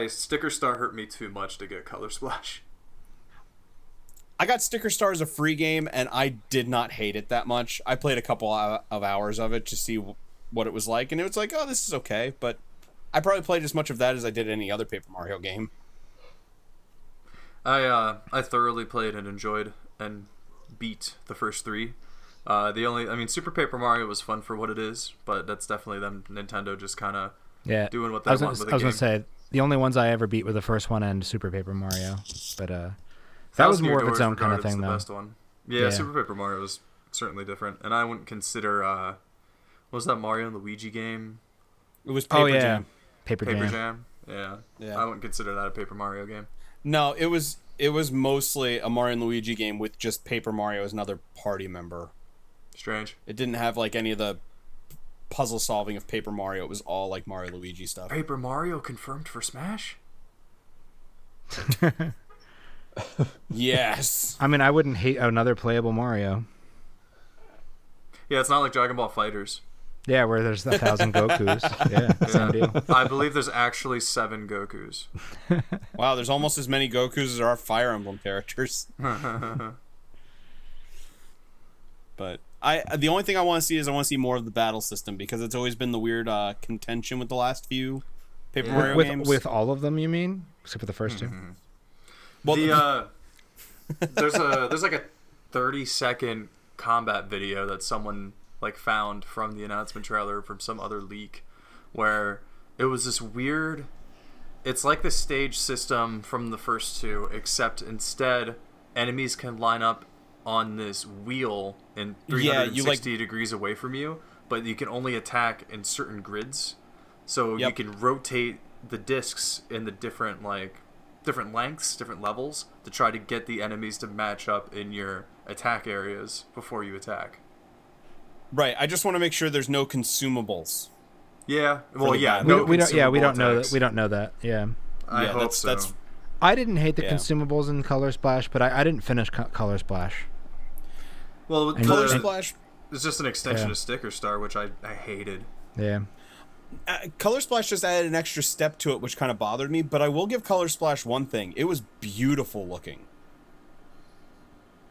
Sticker Star hurt me too much to get Color Splash. I got Sticker Star as a free game, and I did not hate it that much. I played a couple of hours of it to see what it was like, and it was like, oh, this is okay. But I probably played as much of that as I did any other Paper Mario game. I thoroughly played and enjoyed and beat the first three. Super Paper Mario was fun for what it is, but that's definitely them Nintendo just kind of doing what they want with the game. I was gonna say the only ones I ever beat were the first one and Super Paper Mario, but that was more of its own kind of thing, though. Best one. Yeah, Super Paper Mario was certainly different, and I wouldn't consider what was that Mario and Luigi game? It was Paper Jam. Paper Jam. Yeah. I wouldn't consider that a Paper Mario game. No, it was mostly a Mario and Luigi game with just Paper Mario as another party member. Strange. It didn't have like any of the puzzle solving of Paper Mario. It was all like Mario Luigi stuff. Paper Mario confirmed for Smash? Yes. I mean, I wouldn't hate another playable Mario. Yeah, it's not like Dragon Ball FighterZ. Yeah, where there's 1,000 Gokus. Yeah, same deal. I believe there's actually 7 Gokus. Wow, there's almost as many Gokus as there are Fire Emblem characters. But the only thing I want to see is I want to see more of the battle system, because it's always been the weird contention with the last few Paper Mario games. With all of them, you mean? Except for the first two? Well, there's like a 30-second combat video that someone like found from the announcement trailer from some other leak, where it was this weird, it's like the stage system from the first two, except instead enemies can line up on this wheel in 360 degrees away from you, but you can only attack in certain grids, so you can rotate the discs in the different lengths, different levels, to try to get the enemies to match up in your attack areas before you attack. Right. I just want to make sure there's no consumables. Yeah. Well, yeah. We don't know that. We don't know that. Yeah. I hope so. I didn't hate the consumables in Color Splash, but I didn't finish Color Splash. Well, Color Splash is just an extension of Sticker Star, which I hated. Yeah. Color Splash just added an extra step to it, which kind of bothered me, but I will give Color Splash one thing. It was beautiful looking.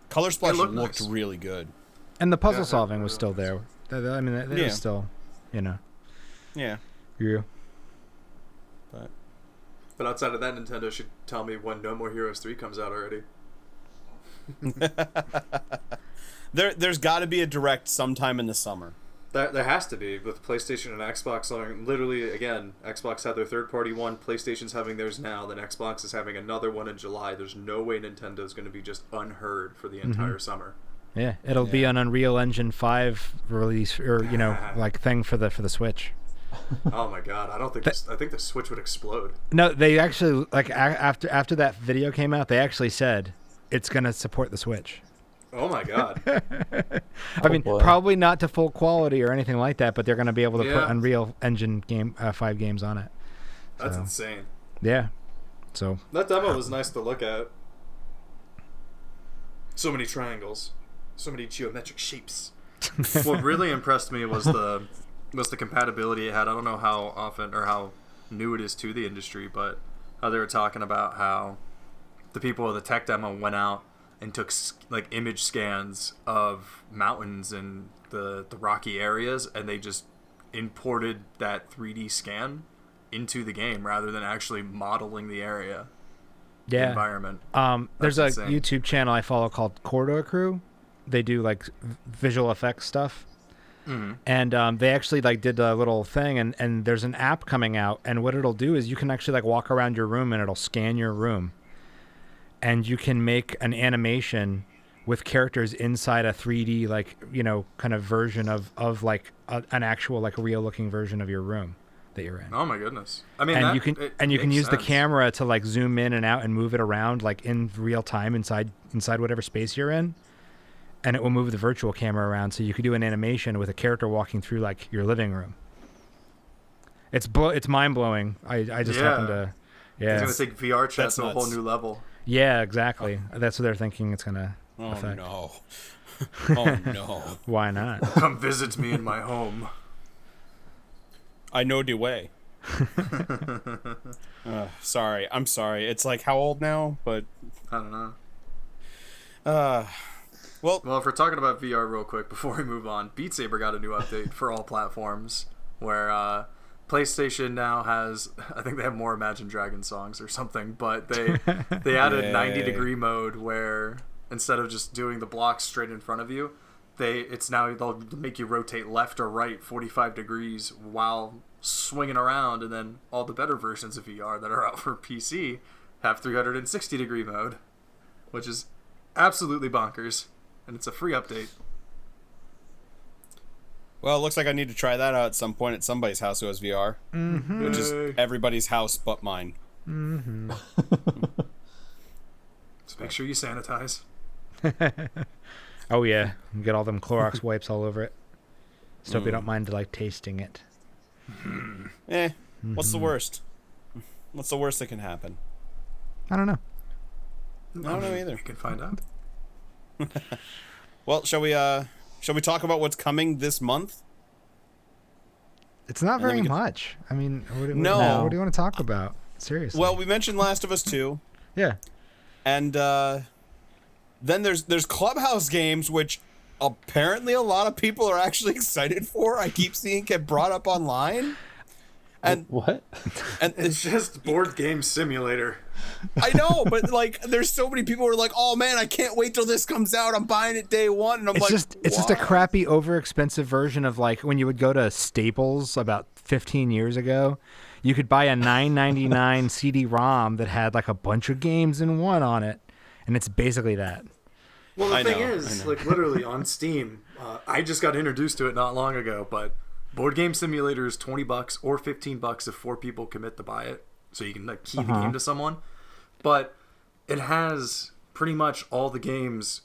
Color Splash looked nice. Really good. And the puzzle solving was still there. I mean, it was still, Yeah. Yeah. But outside of that, Nintendo should tell me when No More Heroes 3 comes out already. There's got to be a Direct sometime in the summer. There has to be, with PlayStation and Xbox. Literally, again, Xbox had their third-party one, PlayStation's having theirs now, then Xbox is having another one in July. There's no way Nintendo's going to be just unheard for the entire summer. Yeah, it'll be an Unreal Engine 5 release, or like thing for the Switch. Oh my god, I think the Switch would explode. No, they actually, like, after that video came out, they actually said it's going to support the Switch. Oh my god. I mean, probably not to full quality or anything like that, but they're going to be able to put Unreal Engine 5 games on it. That's insane. Yeah. So that demo was nice to look at. So many triangles, so many geometric shapes. What really impressed me was the compatibility it had. I don't know how often or how new it is to the industry, but how they were talking about how the people of the tech demo went out and took like image scans of mountains in the rocky areas, and they just imported that 3D scan into the game rather than actually modeling the area, the Yeah. environment. There's That's a insane. YouTube channel I follow called Corridor Crew. They do like visual effects stuff. And they actually like did a little thing, and there's an app coming out, and what it'll do is you can actually like walk around your room and it'll scan your room, and you can make an animation with characters inside a 3D like, you know, kind of version of like an actual like real looking version of your room that you're in. Oh my goodness! I mean, And you can use the sense. camera to like zoom in and out and move it around like in real time inside whatever space you're in. And it will move the virtual camera around, so you could do an animation with a character walking through like your living room. It's mind blowing. I just happened to, It's gonna take VR chat That's to a whole nuts. new level. yeah, exactly. That's what they're thinking it's gonna Oh affect. no. Oh no. Why not? Come visit me in my home. I know the way. Sorry. I'm sorry. It's like how old now? But I don't know. well, Well, if we're talking about VR real quick before we move on, Beat Saber got a new update for all platforms where PlayStation now has, I think they have more Imagine Dragons songs or something, but they added Yay. 90-degree mode where instead of just doing the blocks straight in front of you, they'll make you rotate left or right 45 degrees while swinging around, and then all the better versions of VR that are out for PC have 360-degree mode, which is absolutely bonkers. And it's a free update. well, it looks like I need to try that out at some point at somebody's house who has VR, which is Yay. everybody's house but mine. Just make sure you sanitize. Oh yeah, you get all them Clorox wipes all over it. Just hope you don't mind like tasting it. What's the worst? What's the worst that can happen? I don't know. I don't know either. You can find out. Well, shall we talk about what's coming this month? It's not then very we can- much. I mean, No. what do you want to talk about? Seriously. Well, we mentioned Last of Us 2, yeah. and then there's Clubhouse games, which apparently a lot of people are actually excited for. I keep seeing it get brought up online. And What? and It's just board game simulator. I know, but like, there's so many people who are like, "Oh man, I can't wait till this comes out. I'm buying it day one." And I'm like, It's just a "Why?" crappy, overexpensive version of like when you would go to Staples about 15 years ago. You could buy a $9.99 CD-ROM that had like a bunch of games in one on it, and it's basically that. Well, the I thing know, is, I know. like, literally on Steam, I just got introduced to it not long ago, but board game simulator is $20 or $15 if 4 people commit to buy it, so you can like key the game to someone. But it has pretty much all the games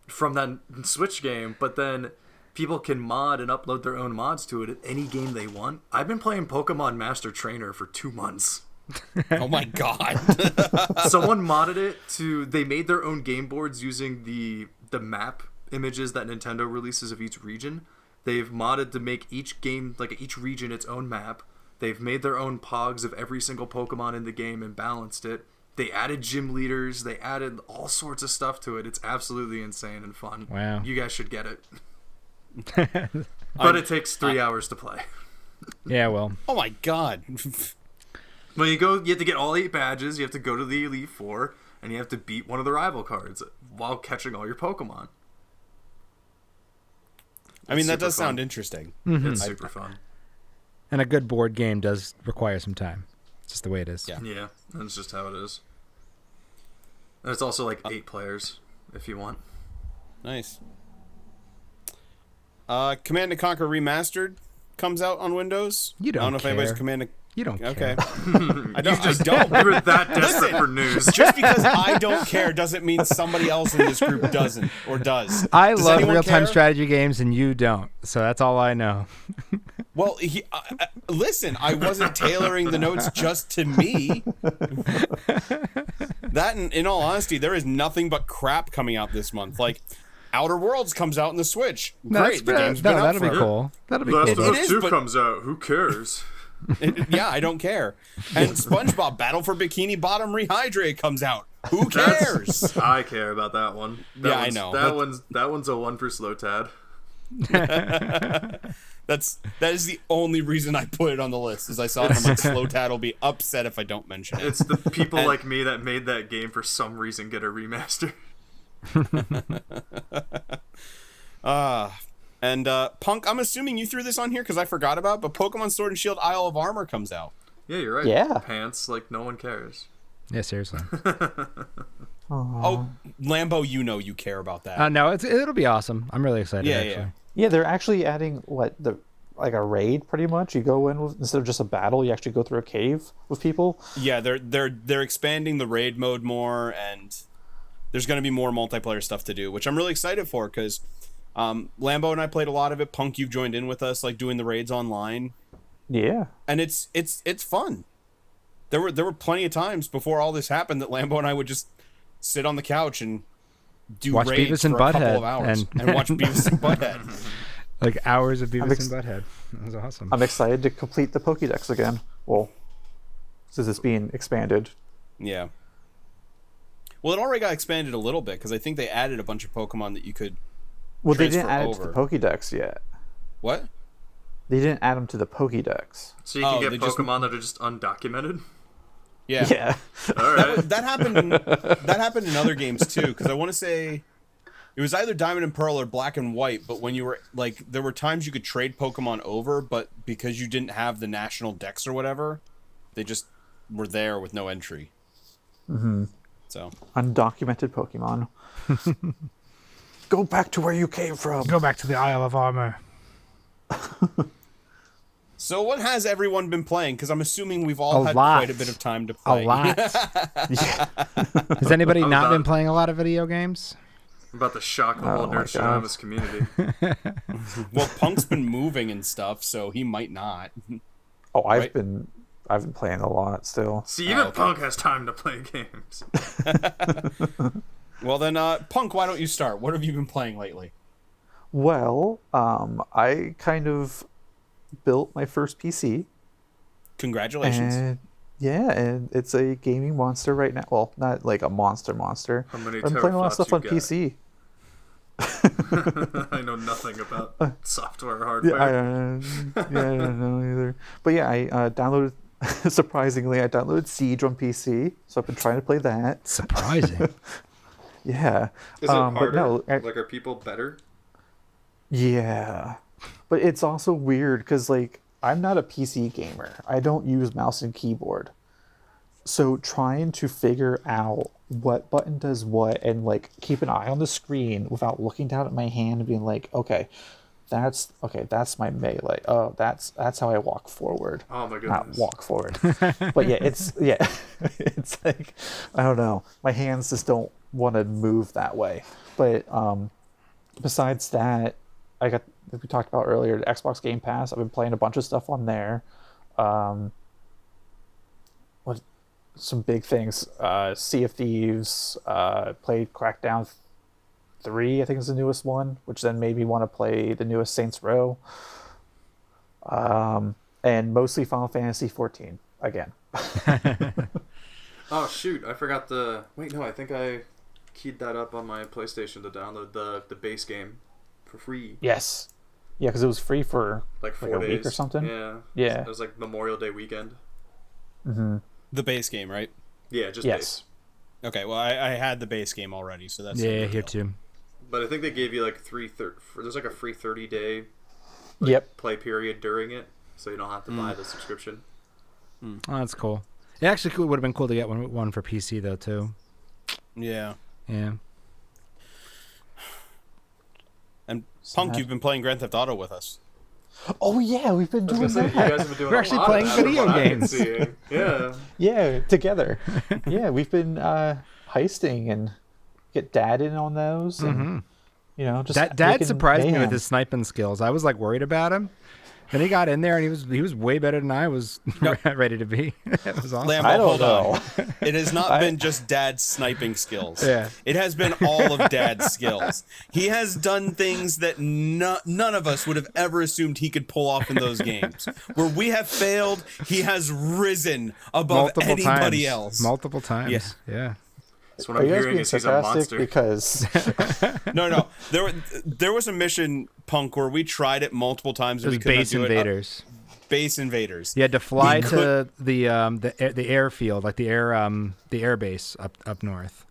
from that Switch game, but then people can mod and upload their own mods to it at any game they want. I've been playing Pokemon Master Trainer for 2 months. Oh my god. Someone modded it they made their own game boards using the map images that Nintendo releases of each region. They've modded to make each game, like each region, its own map. They've made their own pogs of every single Pokemon in the game and balanced it. They added gym leaders. They added all sorts of stuff to it. It's absolutely insane and fun. Wow. You guys should get it. But it takes 3 hours to play. Yeah, well, Oh my god. When you have to get all 8 badges. You have to go to the Elite Four, and you have to beat one of the rival cards while catching all your Pokemon. I mean, that super does fun. sound interesting. It's super fun. and a good board game does require some time. It's just the way it is. Yeah. Yeah, that's just how it is. And it's also like 8 players if you want. Nice. Command & Conquer Remastered comes out on Windows. You don't I don't know if anybody's care. Command You don't Okay. care. I don't. You I were that desperate Listen. for news. Just because I don't care doesn't mean somebody else in this group doesn't or does. I Does love anyone real-time care? strategy games, and you don't. So that's all I know. Well, listen, I wasn't tailoring the notes just to me. That, in all honesty, there is nothing but crap coming out this month. Like, Outer Worlds comes out in the Switch. Great, the game's been out that'll be forever. cool. That'll be Last cool. of It Us is, 2 but- comes out. Who cares? Yeah, I don't care. And SpongeBob Battle for Bikini Bottom Rehydrate comes out. Who cares? I care about that one. Yeah, I know, That but- one's a one for Slow Tad. That is the only reason I put it on the list. Is I saw it, I'm like, Slowtat will be upset if I don't mention it. It's the people like me that made that game for some reason get a remaster. Punk, I'm assuming you threw this on here because I forgot about, but Pokemon Sword and Shield Isle of Armor comes out. Yeah, you're right. Yeah. Pants, like no one cares. Yeah, seriously. Oh, Lambo, you care about that. No, it'll be awesome. I'm really excited. Yeah, actually. yeah. Yeah, they're actually adding like a raid pretty much. You go in with, instead of just a battle, you actually go through a cave with people. Yeah, they're expanding the raid mode more, and there's going to be more multiplayer stuff to do, which I'm really excited for because Lambo and I played a lot of it. Punk, you've joined in with us, like doing the raids online. Yeah, And it's fun. There were plenty of times before all this happened that Lambo and I would just sit on the couch and Watch raids Beavis and for a couple Butthead of hours and- and watch Beavis and Butthead. Like hours of Beavis and Butthead. That was awesome. I'm excited to complete the Pokédex again. Well, since it's being expanded. Yeah. Well, it already got expanded a little bit because I think they added a bunch of Pokemon that you could. Well, they didn't transfer add it to the Pokédex yet. What? They didn't add them to the Pokédex. So you can they get just- Pokemon that are just undocumented. Yeah. Yeah. All right. That happened in other games too, because I want to say it was either Diamond and Pearl or Black and White. But when you were like, there were times you could trade Pokemon over, but because you didn't have the national dex or whatever, they just were there with no entry. Mm-hmm. So Undocumented Pokemon. Go back to where you came from. Go back to the Isle of Armor. So what has everyone been playing? Because I'm assuming we've all A had lot. quite a bit of time to play. A lot. Yeah. Has anybody I'm not about- been playing a lot of video games? I'm about to shock the whole Oh my Nerd God. Shinonis community. Well, Punk's been moving and stuff, so he might not. Oh, Right. I've been playing a lot still. See, even okay. Punk has time to play games. Well then, Punk, why don't you start? What have you been playing lately? Well, I kind of built my first PC. Congratulations. And yeah, and it's a gaming monster right now. Well, not like a monster. How many I'm playing a lot of stuff on teraflops PC. I know nothing about software or Yeah, hardware. I don't know either. But yeah, I downloaded. Surprisingly, I downloaded Siege on PC, so I've been trying to play that. Surprising. Yeah. Is it harder? But no, Like, are people better? yeah. But it's also weird because, like, I'm not a PC gamer. I don't use mouse and keyboard. So trying to figure out what button does what and, like, keep an eye on the screen without looking down at my hand and being like, okay, that's my melee. Oh, that's how I walk forward. Oh my Not goodness. walk forward. But yeah, it's like, I don't know. My hands just don't want to move that way. But besides that, we talked about earlier, the Xbox Game Pass. I've been playing a bunch of stuff on there. Some big things. Sea of Thieves. Played Crackdown 3, I think is the newest one, which then made me want to play the newest Saints Row. And mostly Final Fantasy 14 again. Oh shoot, I forgot the. Wait, no, I think I keyed that up on my PlayStation to download the base game for free. Yes. Yeah, because it was free for Like 4 a days week or something. Yeah. Yeah. It was like Memorial Day weekend. The base game, right? Yeah, just Yes. base. Okay, well, I had the base game already, so that's no Yeah, big here deal. too. But I think they gave you like there's like a free 30-day Yep. play period during it, so you don't have to buy the subscription. Oh, that's cool. It actually would have been cool to get one for PC though too. Yeah. Yeah. And Punk, that- you've been playing Grand Theft Auto with us. Oh yeah, we've been I was doing gonna say, you that. guys have been doing We're a actually lot of playing that from video what I can games. see. Yeah. Yeah, together. Yeah, we've been heisting and get Dad in on those, and you know, just Dad making surprised me with mayhem. his sniping skills. I was like worried about him. Then he got in there and he was way better than I was ready to be. It was awesome. Lambo, I don't hold on. know. It has not been just Dad's sniping skills. Yeah. It has been all of Dad's skills. He has done things that none of us would have ever assumed he could pull off in those games. Where we have failed, he has risen above anybody else. Multiple times. Yeah. So what Are I'm you guys hearing being is he's a sarcastic? monster. Because No. There was a mission, Punk, where we tried it multiple times It and was we could not Base do it. Invaders. Base Invaders. You had to fly We to the airfield, like the air base up north.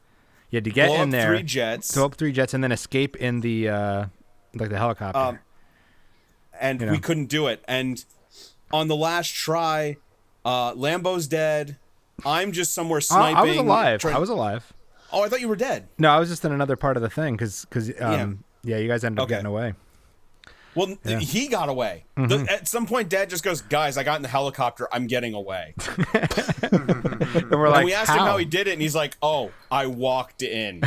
You had to get blow in up there, 3 jets. throw up 3 jets, and then escape in the like the helicopter. And You know. we couldn't do it. And on the last try, Lambo's dead. I'm just somewhere sniping. I was alive. trying- I was alive. Oh, I thought you were dead. No, I was just in another part of the thing because you guys ended up Okay. getting away. Well, Yeah. he got away. At some point, Dad just goes, "Guys, I got in the helicopter. I'm getting away." And we're like, And we asked him how he did it, and he's like, "Oh, I walked in."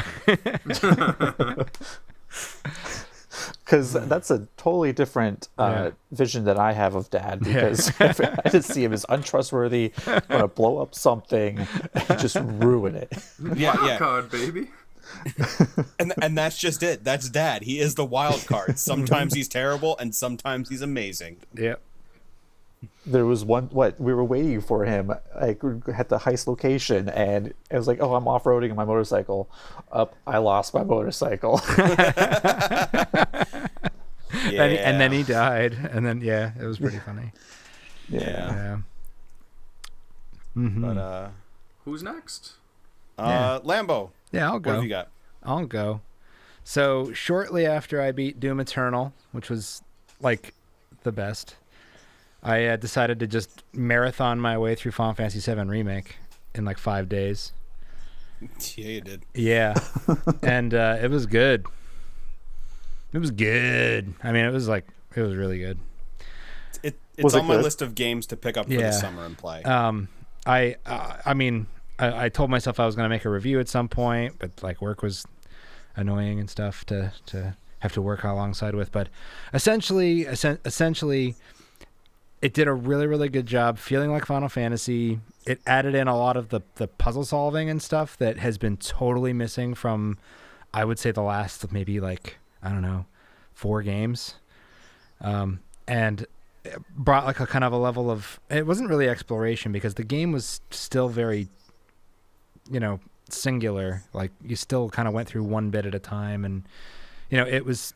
because that's a totally different vision that I have of Dad. Because I just see him as untrustworthy, going to blow up something and just ruin it. Wild card, baby. And that's just it. That's Dad. He is the wild card. Sometimes he's terrible, and sometimes he's amazing. Yep. There was we were waiting for him like at the heist location, and it was like, oh, I'm off-roading on my motorcycle. I lost my motorcycle. Yeah. And then he died, and then it was pretty funny. Yeah. Mm-hmm. But Who's next? Lambo. Yeah, I'll go. What have you got? I'll go. So shortly after I beat Doom Eternal, which was like the best, I decided to just marathon my way through Final Fantasy VII Remake in like 5 days. Yeah, you did. Yeah, and it was good. It was good. I mean, it was really good. It's on my list of games to pick up for the summer and play. I mean, I told myself I was going to make a review at some point, but like work was annoying and stuff to have to work alongside with. But essentially, it did a really, really good job feeling like Final Fantasy. It added in a lot of the puzzle solving and stuff that has been totally missing from, I would say, the last maybe like, I don't know, 4 games. And it brought like a kind of a level of, it wasn't really exploration because the game was still very, singular. Like you still kind of went through one bit at a time, and it was,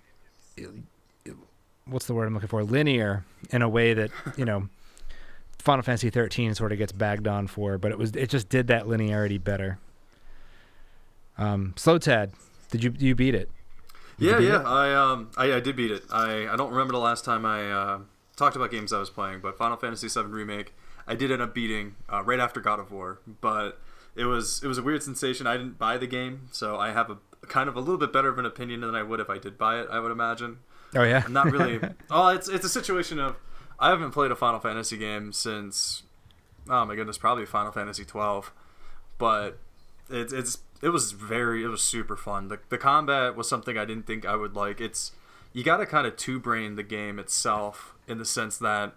what's the word I'm looking for? Linear in a way that Final Fantasy 13 sort of gets bagged on for, but it just did that linearity better. Slow Tad, did you beat it? I did beat it. I don't remember the last time I talked about games I was playing, but Final Fantasy VII Remake I did end up beating right after God of War, but it was a weird sensation. I didn't buy the game, so I have a kind of a little bit better of an opinion than I would if I did buy it, I would imagine. Oh yeah. I'm not really. Oh, it's a situation of I haven't played a Final Fantasy game since, oh my goodness, probably Final Fantasy 12, but it was super fun. The combat was something I didn't think I would like. You got to kind of two-brain the game itself in the sense that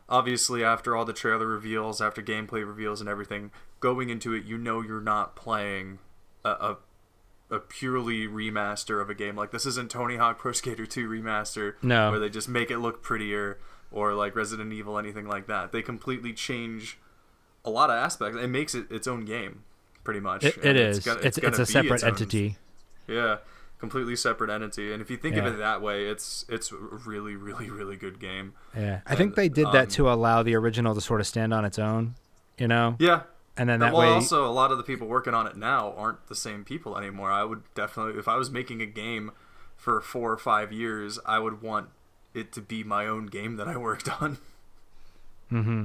obviously after all the trailer reveals, after gameplay reveals and everything, going into it, you're not playing a purely remaster of a game. Like, this isn't Tony Hawk Pro Skater 2 remaster, no, where they just make it look prettier, or like Resident Evil, anything like that. They completely change a lot of aspects. It makes it its own game, pretty much. It is. It's a separate entity. Yeah, completely separate entity. And if you think of it that way, it's a really, really, really good game. Yeah, I think they did that to allow the original to sort of stand on its own, Yeah. And then that way... also, a lot of the people working on it now aren't the same people anymore. I would definitely, if I was making a game for 4 or 5 years, I would want it to be my own game that I worked on. Mm-hmm.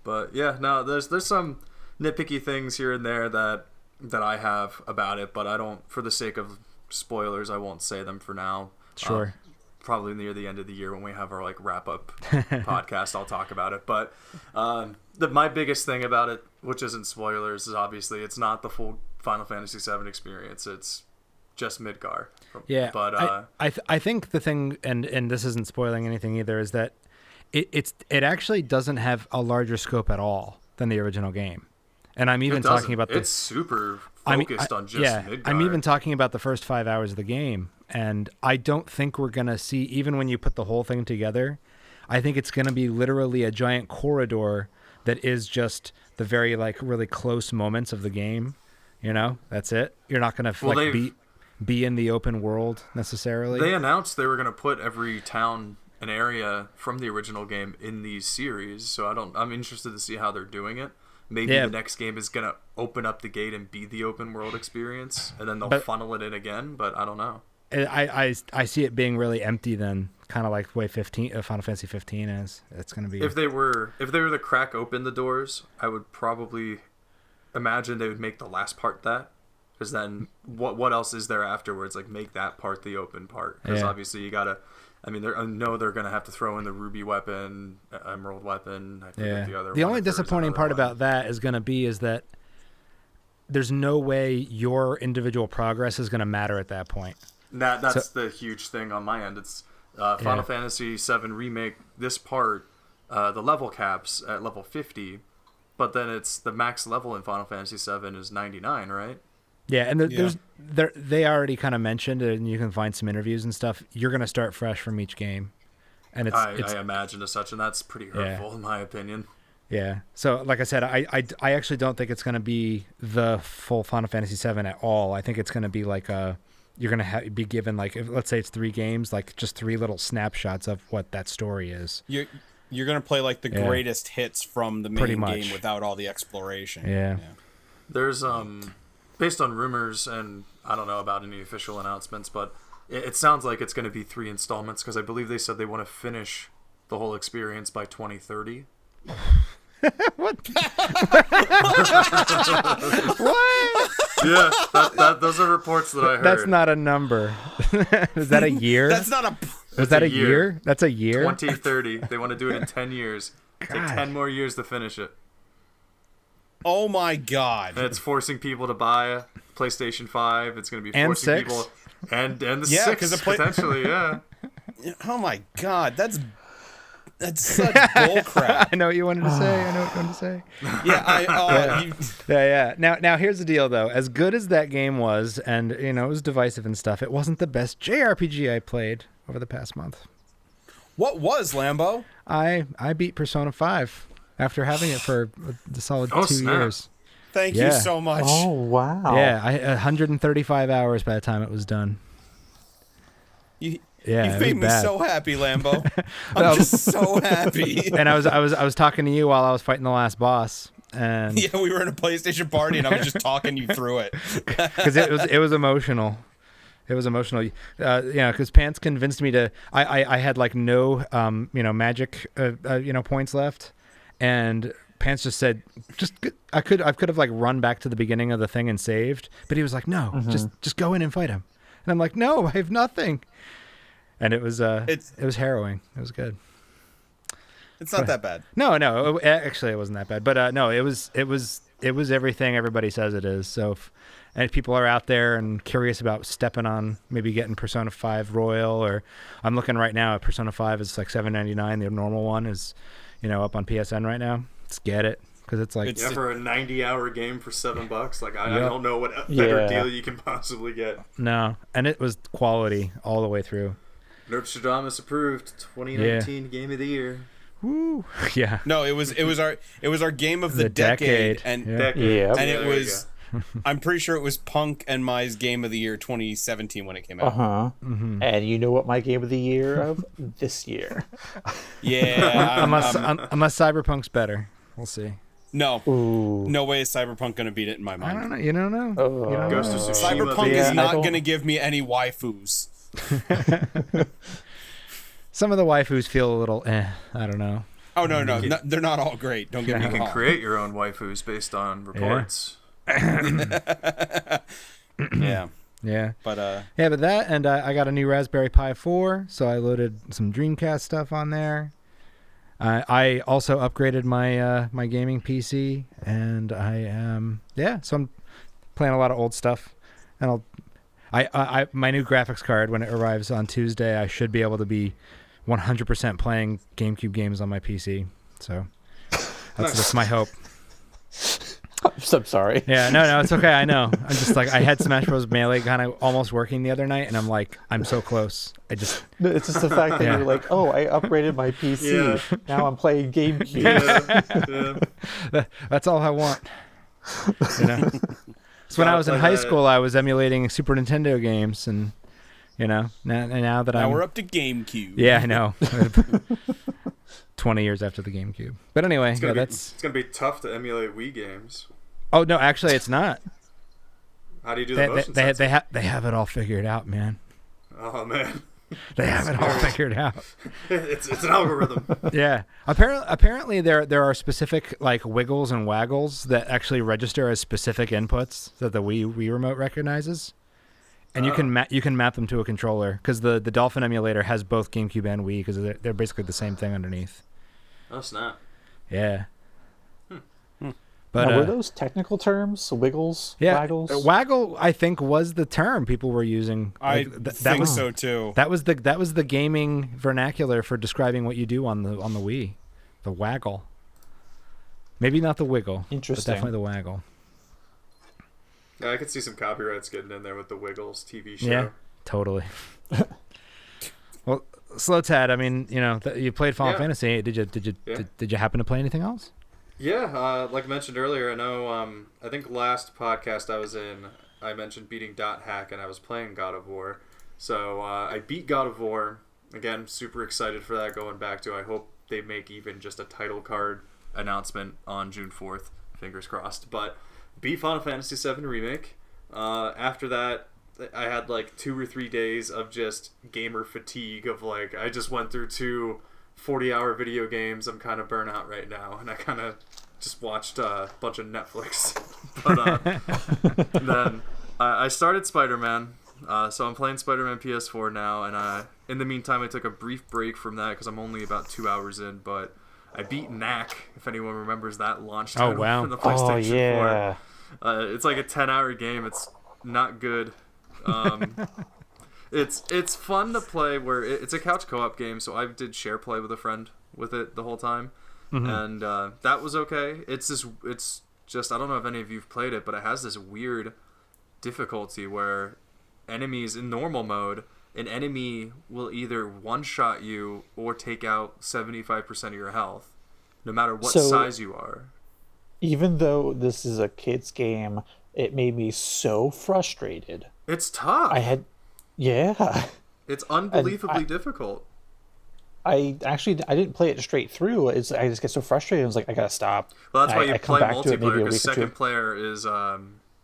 But yeah, no, there's some nitpicky things here and there that I have about it, but I don't, for the sake of spoilers, I won't say them for now. Sure. Probably near the end of the year when we have our wrap up podcast, I'll talk about it. But my biggest thing about it, which isn't spoilers, is obviously it's not the full Final Fantasy VII experience. It's just Midgar. Yeah, but I think the thing, and this isn't spoiling anything either, is that it actually doesn't have a larger scope at all than the original game. And I'm even talking about it's super focused on just Midgar. I'm even talking about the first 5 hours of the game, and I don't think we're gonna see, even when you put the whole thing together, I think it's gonna be literally a giant corridor that is just the very really close moments of the game You know, that's it. You're not gonna be in the open world necessarily. They announced they were going to put every town and area from the original game in these series, so I'm interested to see how they're doing it. Maybe the next game is going to open up the gate and be the open world experience, and then they'll funnel it in again, but I don't know. I see it being really empty then, kind of like the way Final Fantasy 15 is. It's going to be... If they were to crack open the doors, I would probably imagine they would make the last part that. Because then, what else is there afterwards? Like, make that part the open part. Because obviously you gotta. I mean, I know they're gonna have to throw in the ruby weapon, emerald weapon. I forget the other. The only disappointing part about that is gonna be is that there's no way your individual progress is gonna matter at that point. That's the huge thing on my end. It's Final Fantasy VII Remake. This part, the level caps at level 50, but then it's the max level in Final Fantasy VII is 99, right? Yeah, and they already kind of mentioned, and you can find some interviews and stuff. You're going to start fresh from each game, and I imagine as such, and that's pretty hurtful in my opinion. Yeah. So, like I said, I actually don't think it's going to be the full Final Fantasy VII at all. I think it's going to be like you're going to be given let's say it's 3 games, like just 3 little snapshots of what that story is. You're going to play like the greatest hits from the main game without all the exploration. Yeah. There's based on rumors, and I don't know about any official announcements, but it sounds like it's going to be 3 installments, because I believe they said they want to finish the whole experience by 2030. What? What? Yeah, those are reports that I heard. That's not a number. Is that a year? That's not a... Is that a year? That's a year? 2030. They want to do it in 10 years. Take 10 more years to finish it. Oh my god. And it's forcing people to buy a PlayStation 5. It's going to be forcing people... And the 6, potentially, yeah. Oh my god, that's such bullcrap. I know what you wanted to say. Yeah, yeah. Now here's the deal, though. As good as that game was, and it was divisive and stuff, it wasn't the best JRPG I played over the past month. What was, Lambo? I beat Persona 5 after having it for the solid 2 years. Thank you so much. Oh, wow. Yeah, 135 hours by the time it was done. You made me so happy, Lambo. I'm just so happy. And I was talking to you while I was fighting the last boss. And we were in a PlayStation party, and I was just talking you through it because it was emotional. It was emotional, because Pants convinced me to. I had like no magic points left, and Pants just said I could have like run back to the beginning of the thing and saved, but he was like, no, just go in and fight him, and I'm like, no, I have nothing. And it was harrowing. It was good. It's not that bad. No, actually it wasn't that bad. But no, it was everything everybody says it is. So if people are out there and curious about stepping on maybe getting Persona 5 Royal, or I'm looking right now at Persona 5 is like $7.99. The normal one is, up on PSN right now. Let's get it. Because it's like for a 90-hour game for $7, like I don't know what better deal you can possibly get. No, and it was quality all the way through. Nostradamus approved 2019 Game of the Year. Woo! Yeah. No, it was our game of the decade, and it was. I'm pretty sure it was Punk and my game of the year 2017 when it came out. And you know what my game of the year of this year? Yeah. Unless Cyberpunk's better, we'll see. No. Ooh. No way is Cyberpunk going to beat it in my mind. I don't know. You don't know. Ghost of Tsushima. Cyberpunk is not going to give me any waifus. Some of the waifus feel a little I don't know. Oh no, they're not all great. Don't get me wrong. You can create your own waifus based on reports. Yeah. But that, and I got a new Raspberry Pi 4, so I loaded some Dreamcast stuff on there. I also upgraded my my gaming PC, and I am so I'm playing a lot of old stuff, and I my new graphics card, when it arrives on Tuesday, I should be able to be 100% playing GameCube games on my PC. So that's my hope. I'm so sorry. Yeah, no, it's okay. I know. I'm just like, I had Smash Bros. Melee kind of almost working the other night, and I'm like, I'm so close. It's just the fact that you're like, oh, I upgraded my PC. Yeah. Now I'm playing GameCube. That's all I want. So when I was in play high that. school, I was emulating Super Nintendo games, and now that Now I'm we're up to GameCube. yeah, I know. 20 years after the GameCube. But anyway, It's gonna be tough to emulate Wii games. Oh no, actually, it's not. How do you do the motion They sensor? they have it all figured out, man. Oh man, They have it all figured out. it's an algorithm. Yeah. Apparently there are specific like wiggles and waggles that actually register as specific inputs that the Wii remote recognizes. And you can map them to a controller because the Dolphin emulator has both GameCube and Wii because they're basically the same thing underneath. Oh snap! Yeah. But now, were those technical terms? Wiggles, yeah, waggles? waggle I think was the term people were using. I Like, think so too. That was the gaming vernacular for describing what you do on the Wii. The waggle. Maybe not the wiggle. Interesting. But definitely the waggle. Yeah, I could see some copyrights getting in there with the Wiggles TV show. Yeah, totally. Well, Slow Tad, I mean, you played Final Yeah. Fantasy. Yeah. Did you happen to play anything else? Yeah, like I mentioned earlier, I know. I think last podcast I was in, I mentioned beating Dot Hack, and I was playing God of War. So I beat God of War. Again, super excited for that. Going back to, I hope they make even just a title card announcement on June 4th. Fingers crossed. But beat Final Fantasy VII Remake. After that, I had like 2 or 3 days of just gamer fatigue. Of like, I just went through 2 40-hour video games. I'm kind of burnt out right now, and I kind of just watched a bunch of Netflix. But then I started Spider-Man, so I'm playing Spider-Man PS4 now, and in the meantime I took a brief break from that because I'm only about 2 hours in, but I beat Knack, if anyone remembers that launch title wow. from the PlayStation Oh yeah. 4. It's like a 10-hour game. It's not good. It's fun to play where it's a couch co-op game, so I did share play with a friend with it the whole time, and that was okay. It's just I don't know if any of you've played it, but it has this weird difficulty where enemies in normal mode, an enemy will either one-shot you or take out 75% of your health, no matter what So- size you are. Even though this is a kid's game, it made me so frustrated. It's tough. Yeah. It's unbelievably difficult. I didn't play it straight through. I just get so frustrated. I was like, I gotta stop. Well, that's why I you come play back to it maybe multiplayer, a because week or two. second player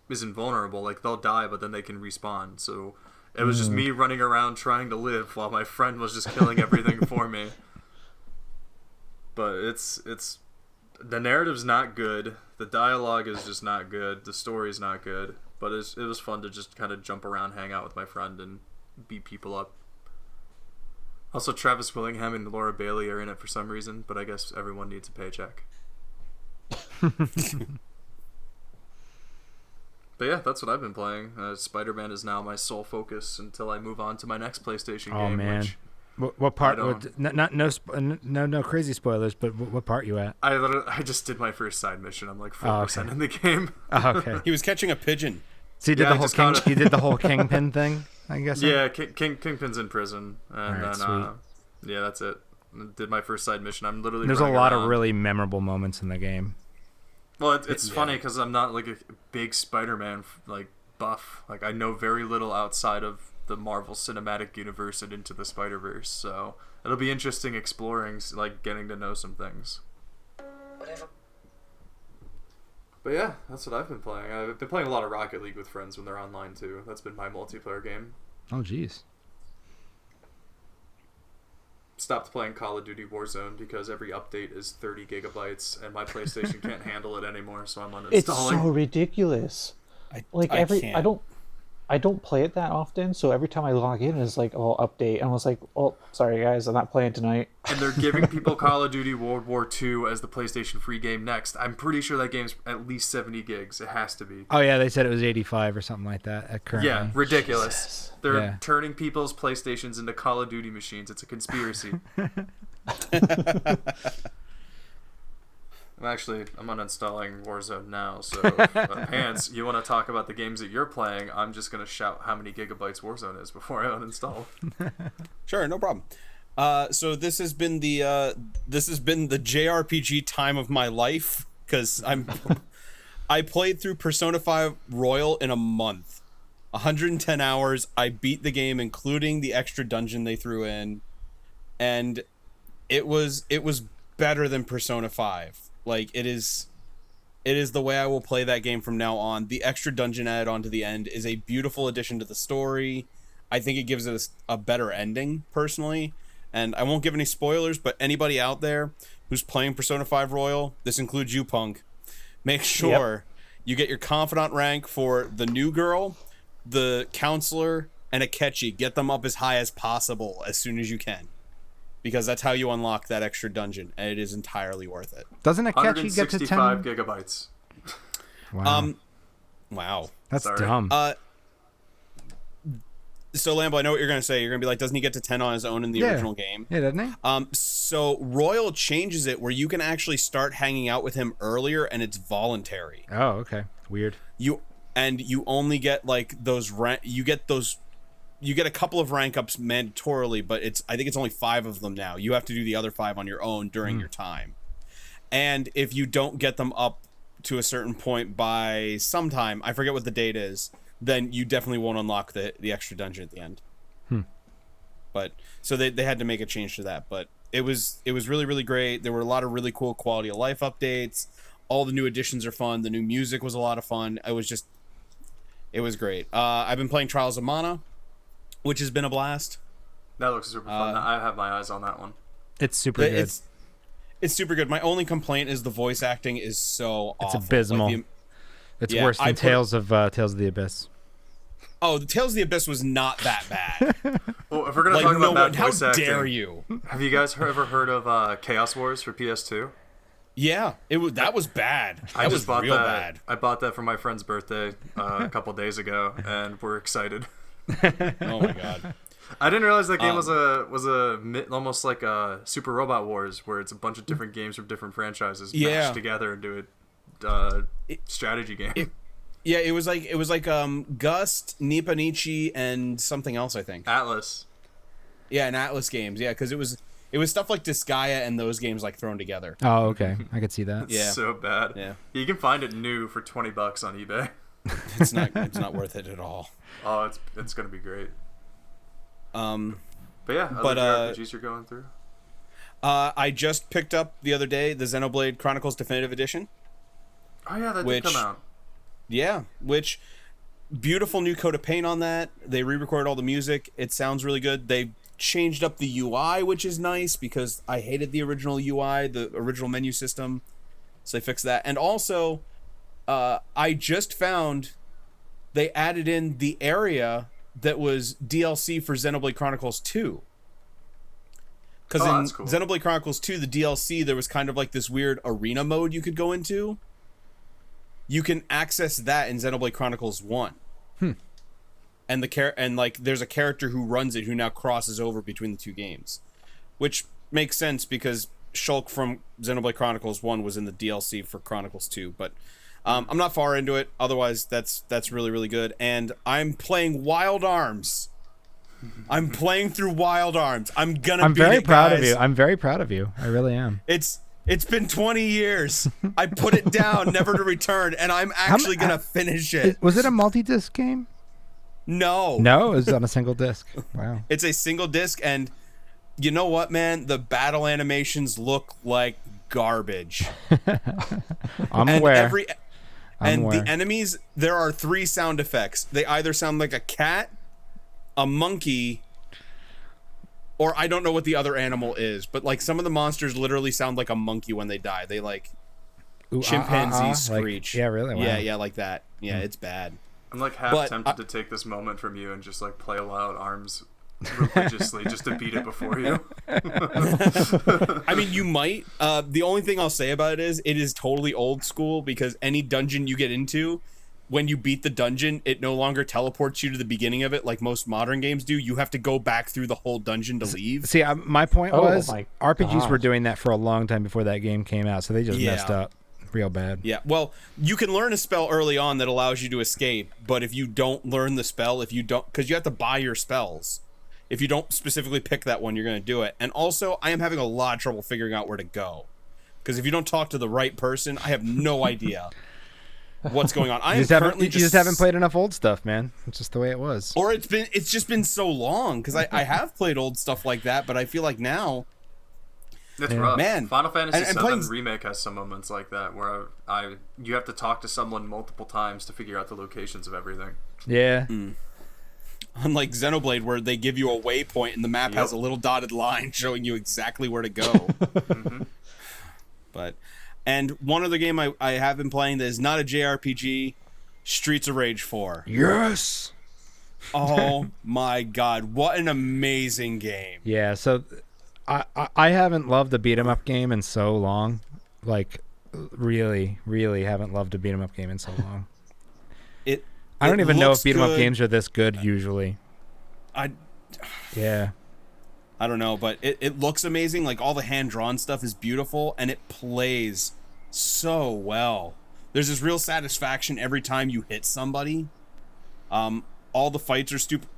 is invulnerable. Like, they'll die, but then they can respawn. So it was just me running around trying to live while my friend was just killing everything for me. But it's the narrative's not good. The dialogue is just not good. The story's not good. But it was fun to just kind of jump around, hang out with my friend, and beat people up. Also, Travis Willingham and Laura Bailey are in it for some reason, but I guess everyone needs a paycheck. But yeah, that's what I've been playing. Spider-Man is now my sole focus until I move on to my next PlayStation game. Oh man. Which What part? I don't- No crazy spoilers, but what part you at? I just did my first side mission. I'm like 4% in the game. Oh, okay. He was catching a pigeon. So you did Yeah, the I whole just caught it. you did the whole Kingpin thing, I guess. Yeah, Kingpin's in prison, and Alright, then yeah, that's it. Did my first side mission. I'm literally There's a running lot around. of really memorable moments in the game. Well, it's funny because I'm not like a big Spider-Man like buff. Like, I know very little outside of the Marvel Cinematic Universe and Into the Spider-Verse. So it'll be interesting exploring, like getting to know some things. But yeah, that's what I've been playing. I've been playing a lot of Rocket League with friends when they're online too. That's been my multiplayer game. Oh jeez. Stopped playing Call of Duty Warzone because every update is 30 gigabytes and my PlayStation can't handle it anymore, so I'm uninstalling. It's so ridiculous. I don't play it that often, so every time I log in, it's like, oh, update, and I was like, oh, sorry guys, I'm not playing tonight. And they're giving people Call of Duty World War II as the PlayStation free game next. I'm pretty sure that game's at least 70 gigs. It has to be. Oh yeah, they said it was 85 or something like that at currently. Yeah, ridiculous. Jesus. They're Yeah. turning people's PlayStations into Call of Duty machines. It's a conspiracy. I'm uninstalling Warzone now, so Pants, you want to talk about the games that you're playing, I'm just going to shout how many gigabytes Warzone is before I uninstall. Sure, no problem. So this has been the JRPG time of my life because I'm I played through Persona 5 Royal in a month. 110 hours. I beat the game, including the extra dungeon they threw in, and it was better than Persona 5. Like, it is the way I will play that game from now on. The extra dungeon added on to the end is a beautiful addition to the story. I think it gives it a better ending, personally. And I won't give any spoilers, but anybody out there who's playing Persona 5 Royal, this includes you, Punk, make sure you get your confidant rank for the new girl, the counselor, and Akechi. Get them up as high as possible as soon as you can, because that's how you unlock that extra dungeon, and it is entirely worth it. Doesn't Akechi get to 10? 165 gigabytes. Wow. Wow. That's Sorry. dumb. So, Lambo, I know what you're going to say. You're going to be like, doesn't he get to 10 on his own in the original game? Yeah, doesn't he? So Royal changes it where you can actually start hanging out with him earlier, and it's voluntary. Oh, okay. Weird. You only get like those you get a couple of rank ups mandatorily, but I think it's only 5 of them now. You have to do the other 5 on your own during your time. And if you don't get them up to a certain point by sometime, I forget what the date is, then you definitely won't unlock the extra dungeon at the end. But so they had to make a change to that, but it was really, really great. There were a lot of really cool quality of life updates. All the new additions are fun. The new music was a lot of fun. It was great. I've been playing Trials of Mana, which has been a blast. That looks super fun. I have my eyes on that one. It's super good. It's super good. My only complaint is the voice acting is so awful. It's abysmal. It's worse than Tales of the Abyss. Oh, the Tales of the Abyss was not that bad. Well, if we're gonna talk about bad voice acting, how dare you? Have you guys ever heard of Chaos Wars for PS2? Yeah, that was bad. I was bought real that. bad. I bought that for my friend's birthday a couple days ago, and we're excited. Oh my god! I didn't realize that game was almost like a Super Robot Wars, where it's a bunch of different games from different franchises mashed together into a strategy game. It was like Gust, Nipponichi, and something else, I think. Atlas. Yeah, and Atlas games. Yeah, because it was stuff like Disgaea and those games like thrown together. Oh, okay. I could see that. Yeah. So bad. Yeah. You can find it new for $20 on eBay. It's not worth it at all. Oh, it's gonna be great. But yeah, but RPGs you're going through. I just picked up the other day the Xenoblade Chronicles Definitive Edition. Oh yeah, that did come out. Yeah, which beautiful new coat of paint on that. They re-recorded all the music. It sounds really good. They changed up the UI, which is nice because I hated the original UI, the original menu system. So they fixed that. And also, I just found they added in the area that was DLC for Xenoblade Chronicles 2. Because in cool. Xenoblade Chronicles 2, the DLC, there was kind of like this weird arena mode you could go into. You can access that in Xenoblade Chronicles 1. And there's a character who runs it who now crosses over between the two games. Which makes sense because Shulk from Xenoblade Chronicles 1 was in the DLC for Chronicles 2, but I'm not far into it. Otherwise, that's really, really good. And I'm playing Wild Arms. I'm playing through Wild Arms. I'm very proud of you. I'm very proud of you. I really am. It's been 20 years. I put it down, never to return, and I'm actually going to finish it. Was it a multi-disc game? No. No, it was on a single disc. Wow. It's a single disc, and you know what, man? The battle animations look like garbage. I'm aware. The enemies, there are 3 sound effects. They either sound like a cat, a monkey, or I don't know what the other animal is, but like some of the monsters literally sound like a monkey when they die. They like chimpanzee screech. Like, yeah, really? Wow. Yeah, like that. Yeah, it's bad. I'm like half tempted to take this moment from you and just like play Wild Arms religiously just to beat it before you. I mean, you might. The only thing I'll say about it is totally old school because any dungeon you get into, when you beat the dungeon, it no longer teleports you to the beginning of it like most modern games do. You have to go back through the whole dungeon to leave. See, my point was RPGs were doing that for a long time before that game came out, so they just messed up real bad. Yeah, well, you can learn a spell early on that allows you to escape, but if you don't learn the spell, because you have to buy your spells. If you don't specifically pick that one, you're going to do it. And also, I am having a lot of trouble figuring out where to go. Because if you don't talk to the right person, I have no idea. what's going on. I You am just currently haven't played enough old stuff, man. It's just the way it was. Or it's just been so long because I have played old stuff like that, but I feel like now It's rough. Man. Final Fantasy And VII playing- Remake has some moments like that where you have to talk to someone multiple times to figure out the locations of everything. Yeah. unlike Xenoblade, where they give you a waypoint and the map has a little dotted line showing you exactly where to go. But, and one other game I have been playing that is not a JRPG, Streets of Rage 4. Yes. Oh my god, what an amazing game. Yeah, so I haven't loved a beat 'em up game in so long. Like, really, really haven't loved a beat 'em up game in so long. I don't even know if beat 'em up games are this good usually. Yeah. I don't know, but it looks amazing. Like, all the hand-drawn stuff is beautiful, and it plays so well. There's this real satisfaction every time you hit somebody. All the fights are stupid.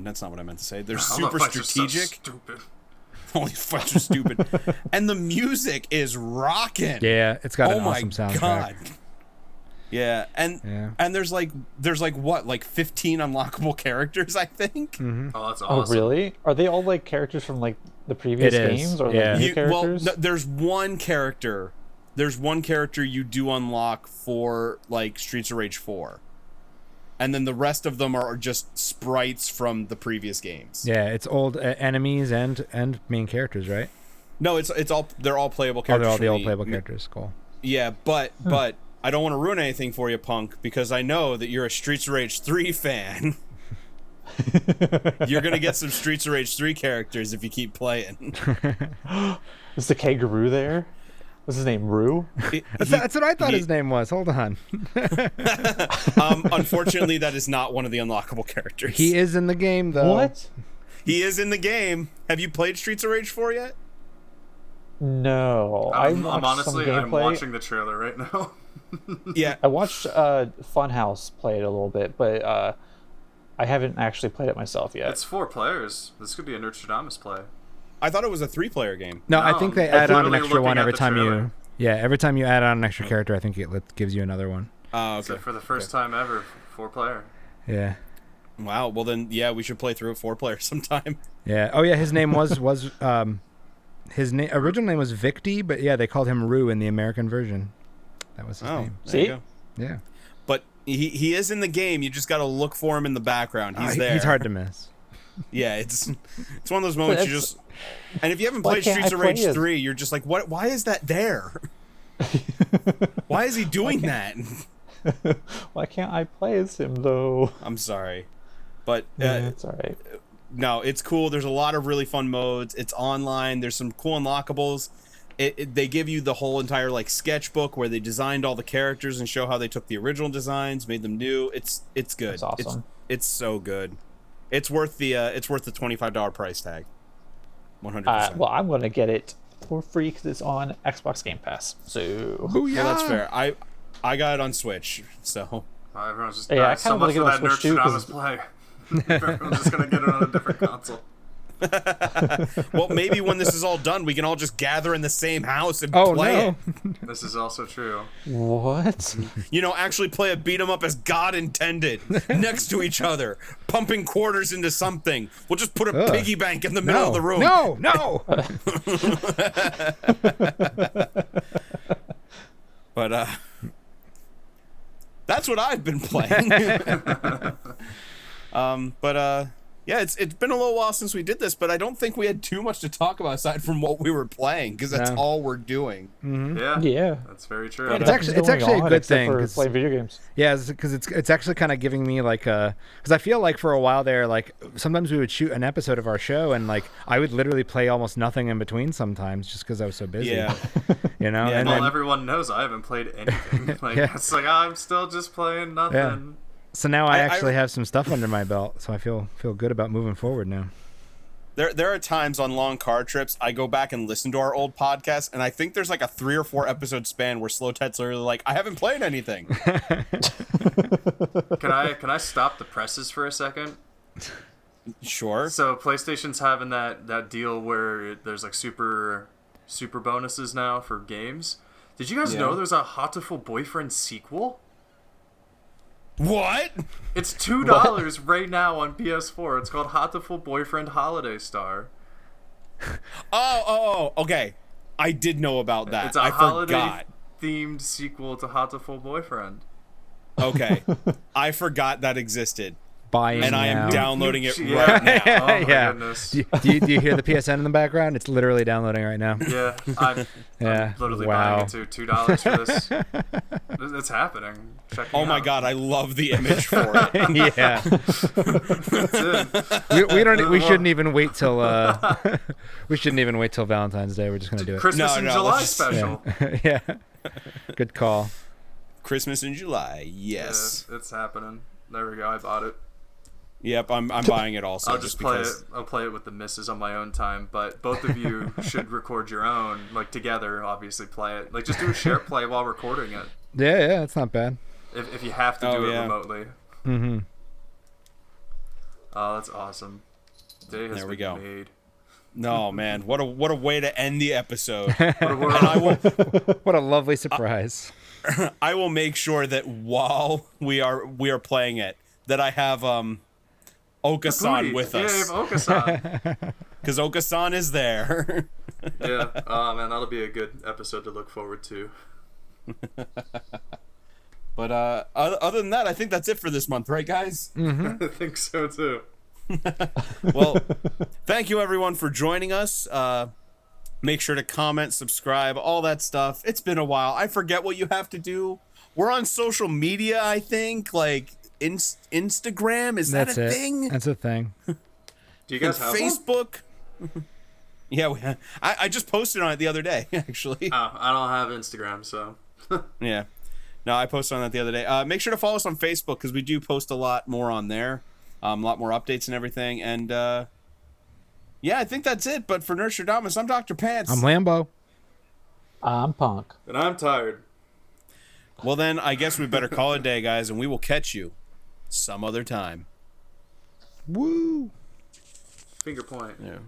That's not what I meant to say. They're super strategic. All the fights are stupid. And the music is rocking. Yeah, it's got an awesome soundtrack. God. Yeah, and there's like what, like 15 unlockable characters, I think. Mm-hmm. Oh, that's Oh, awesome. really? Are they all like characters from like the previous It is, games, or yeah. like new characters? Well, there's one character. There's one character you do unlock for like Streets of Rage 4. And then the rest of them are just sprites from the previous games. Yeah, it's old enemies and main characters, right? No, it's all, they're all playable Oh, characters. they're all the from old playable characters. Cool. Yeah, but I don't want to ruin anything for you, Punk, because I know that you're a Streets of Rage 3 fan. You're going to get some Streets of Rage 3 characters if you keep playing. Is the kangaroo there? What's his name? Rue? That's what I thought his name was. Hold on. Unfortunately, that is not one of the unlockable characters. He is in the game, though. What? He is in the game. Have you played Streets of Rage 4 yet? No. I'm watched honestly, some I'm gameplay. watching the trailer right now. Yeah. I watched Funhouse play it a little bit, but I haven't actually played it myself yet. It's 4 players. This could be a Nostradamus play. I thought it was a 3-player game. No, I No, think they I'm add on an literally extra one looking at every the time trailer. you. Yeah, every time you add on an extra character, I think it gives you another one. Oh, So okay. for the first time ever, 4-player. Yeah. Wow. Well, then, yeah, we should play through it 4-player sometime. Yeah. Oh, yeah. His name was his original name was Victy, but yeah, they called him Rue in the American version. That was his name. There you See? go. Yeah. But he is in the game. You just got to look for him in the background. He's there. He's hard to miss. Yeah, it's one of those moments you that's- just. And if you haven't Why played can't Streets I of Rage play it? 3, you're just like, what? Why is that there? Why is he doing that? Why can't I play as him though? I'm sorry, but It's all right. no, it's cool. There's a lot of really fun modes. It's online. There's some cool unlockables. They give you the whole entire like sketchbook where they designed all the characters and show how they took the original designs, made them new. It's good. That's awesome. It's so good. It's worth the $25 price tag. 100%. Well, I'm gonna get it for free because it's on Xbox Game Pass. So Well, that's fair. I got it on Switch, so Everyone's just Yeah, I so kinda wanna much for get that on Switch too, Nostradamus 'cause- play. Everyone's just gonna get it on a different console. well, maybe when this is all done, we can all just gather in the same house and Oh play no. it. This is also true. what? You know, actually play a beat 'em up as God intended, next to each other, pumping quarters into something. We'll just put a Ugh. piggy bank in the middle No. of the room. No. But that's what I've been playing. Yeah, it's been a little while since we did this, but I don't think we had too much to talk about aside from what we were playing, because that's No. all we're doing. Yeah. Yeah. That's very true. It's actually a good thing, for 'cause- playing video games. Yeah, because it's actually kind of giving me like because I feel like for a while there, like sometimes we would shoot an episode of our show and like I would literally play almost nothing in between sometimes just because I was so busy. Yeah. You know, Yeah, and well, then, everyone knows I haven't played anything. Like Yeah. it's like I'm still just playing nothing. so now I I- actually have some stuff under my belt, so I feel good about moving forward now. There are times on long car trips I go back and listen to our old podcast, and I think there's like a 3 or 4 episode span where Slow Tet's literally like, I haven't played anything. Can I stop the presses for a second? Sure. So PlayStation's having that deal where there's like super bonuses now for games. Did you guys know there's a Hatoful Boyfriend sequel? What? It's $2 right now on PS4. It's called Hatoful Boyfriend Holiday Star. Oh, okay. I did know about that. It's a I holiday forgot. themed sequel to Hatoful Boyfriend. Okay. I forgot that existed. Buying And I am now. downloading it Yeah. right now. Oh my Yeah. goodness. Do you hear the PSN in the background? It's literally downloading right now. Yeah, I'm literally buying it too. $2 for this. It's happening. Check me Oh my out. god, I love the image for it. Yeah. That's it. We don't. We shouldn't even wait till. We shouldn't even wait till Valentine's Day. We're just gonna do it. Christmas in July let's just- special. Yeah. Good call. Christmas in July. Yes. Yeah, it's happening. There we go. I bought it. Yep, I'm buying it also. I'll just play because it. I'll play it with the missus on my own time. But both of you should record your own, like together. Obviously, play it. Like just do a share play while recording it. Yeah, that's not bad. If you have to do it remotely. Mm-hmm. Oh, that's awesome. Day has There we been go. made. No, man, what a way to end the episode. What a world. And I will What a lovely surprise. I will make sure that while we are playing it, that I have Okasan with Yeah, us, Okasan. because Okasan is there. Yeah. Oh man, that'll be a good episode to look forward to. But other than that, I think that's it for this month, right, guys? I think so too. Well, thank you everyone for joining us. Make sure to comment, subscribe, all that stuff. It's been a while. I forget what you have to do. We're on social media, I think, like Instagram. Is That's that a it. thing? That's a thing. Do you guys have one? Facebook. Yeah, I just posted on it the other day, actually. Oh, I don't have Instagram, so. Yeah. No, I posted on that the other day. Make sure to follow us on Facebook because we do post a lot more on there. A lot more updates and everything. And yeah, I think that's it. But for Nurstradamus, I'm Dr. Pants. I'm Lambo. I'm Punk. And I'm tired. Well, then I guess we better call it a day, guys, and we will catch you some other time. Woo. Finger point. Yeah.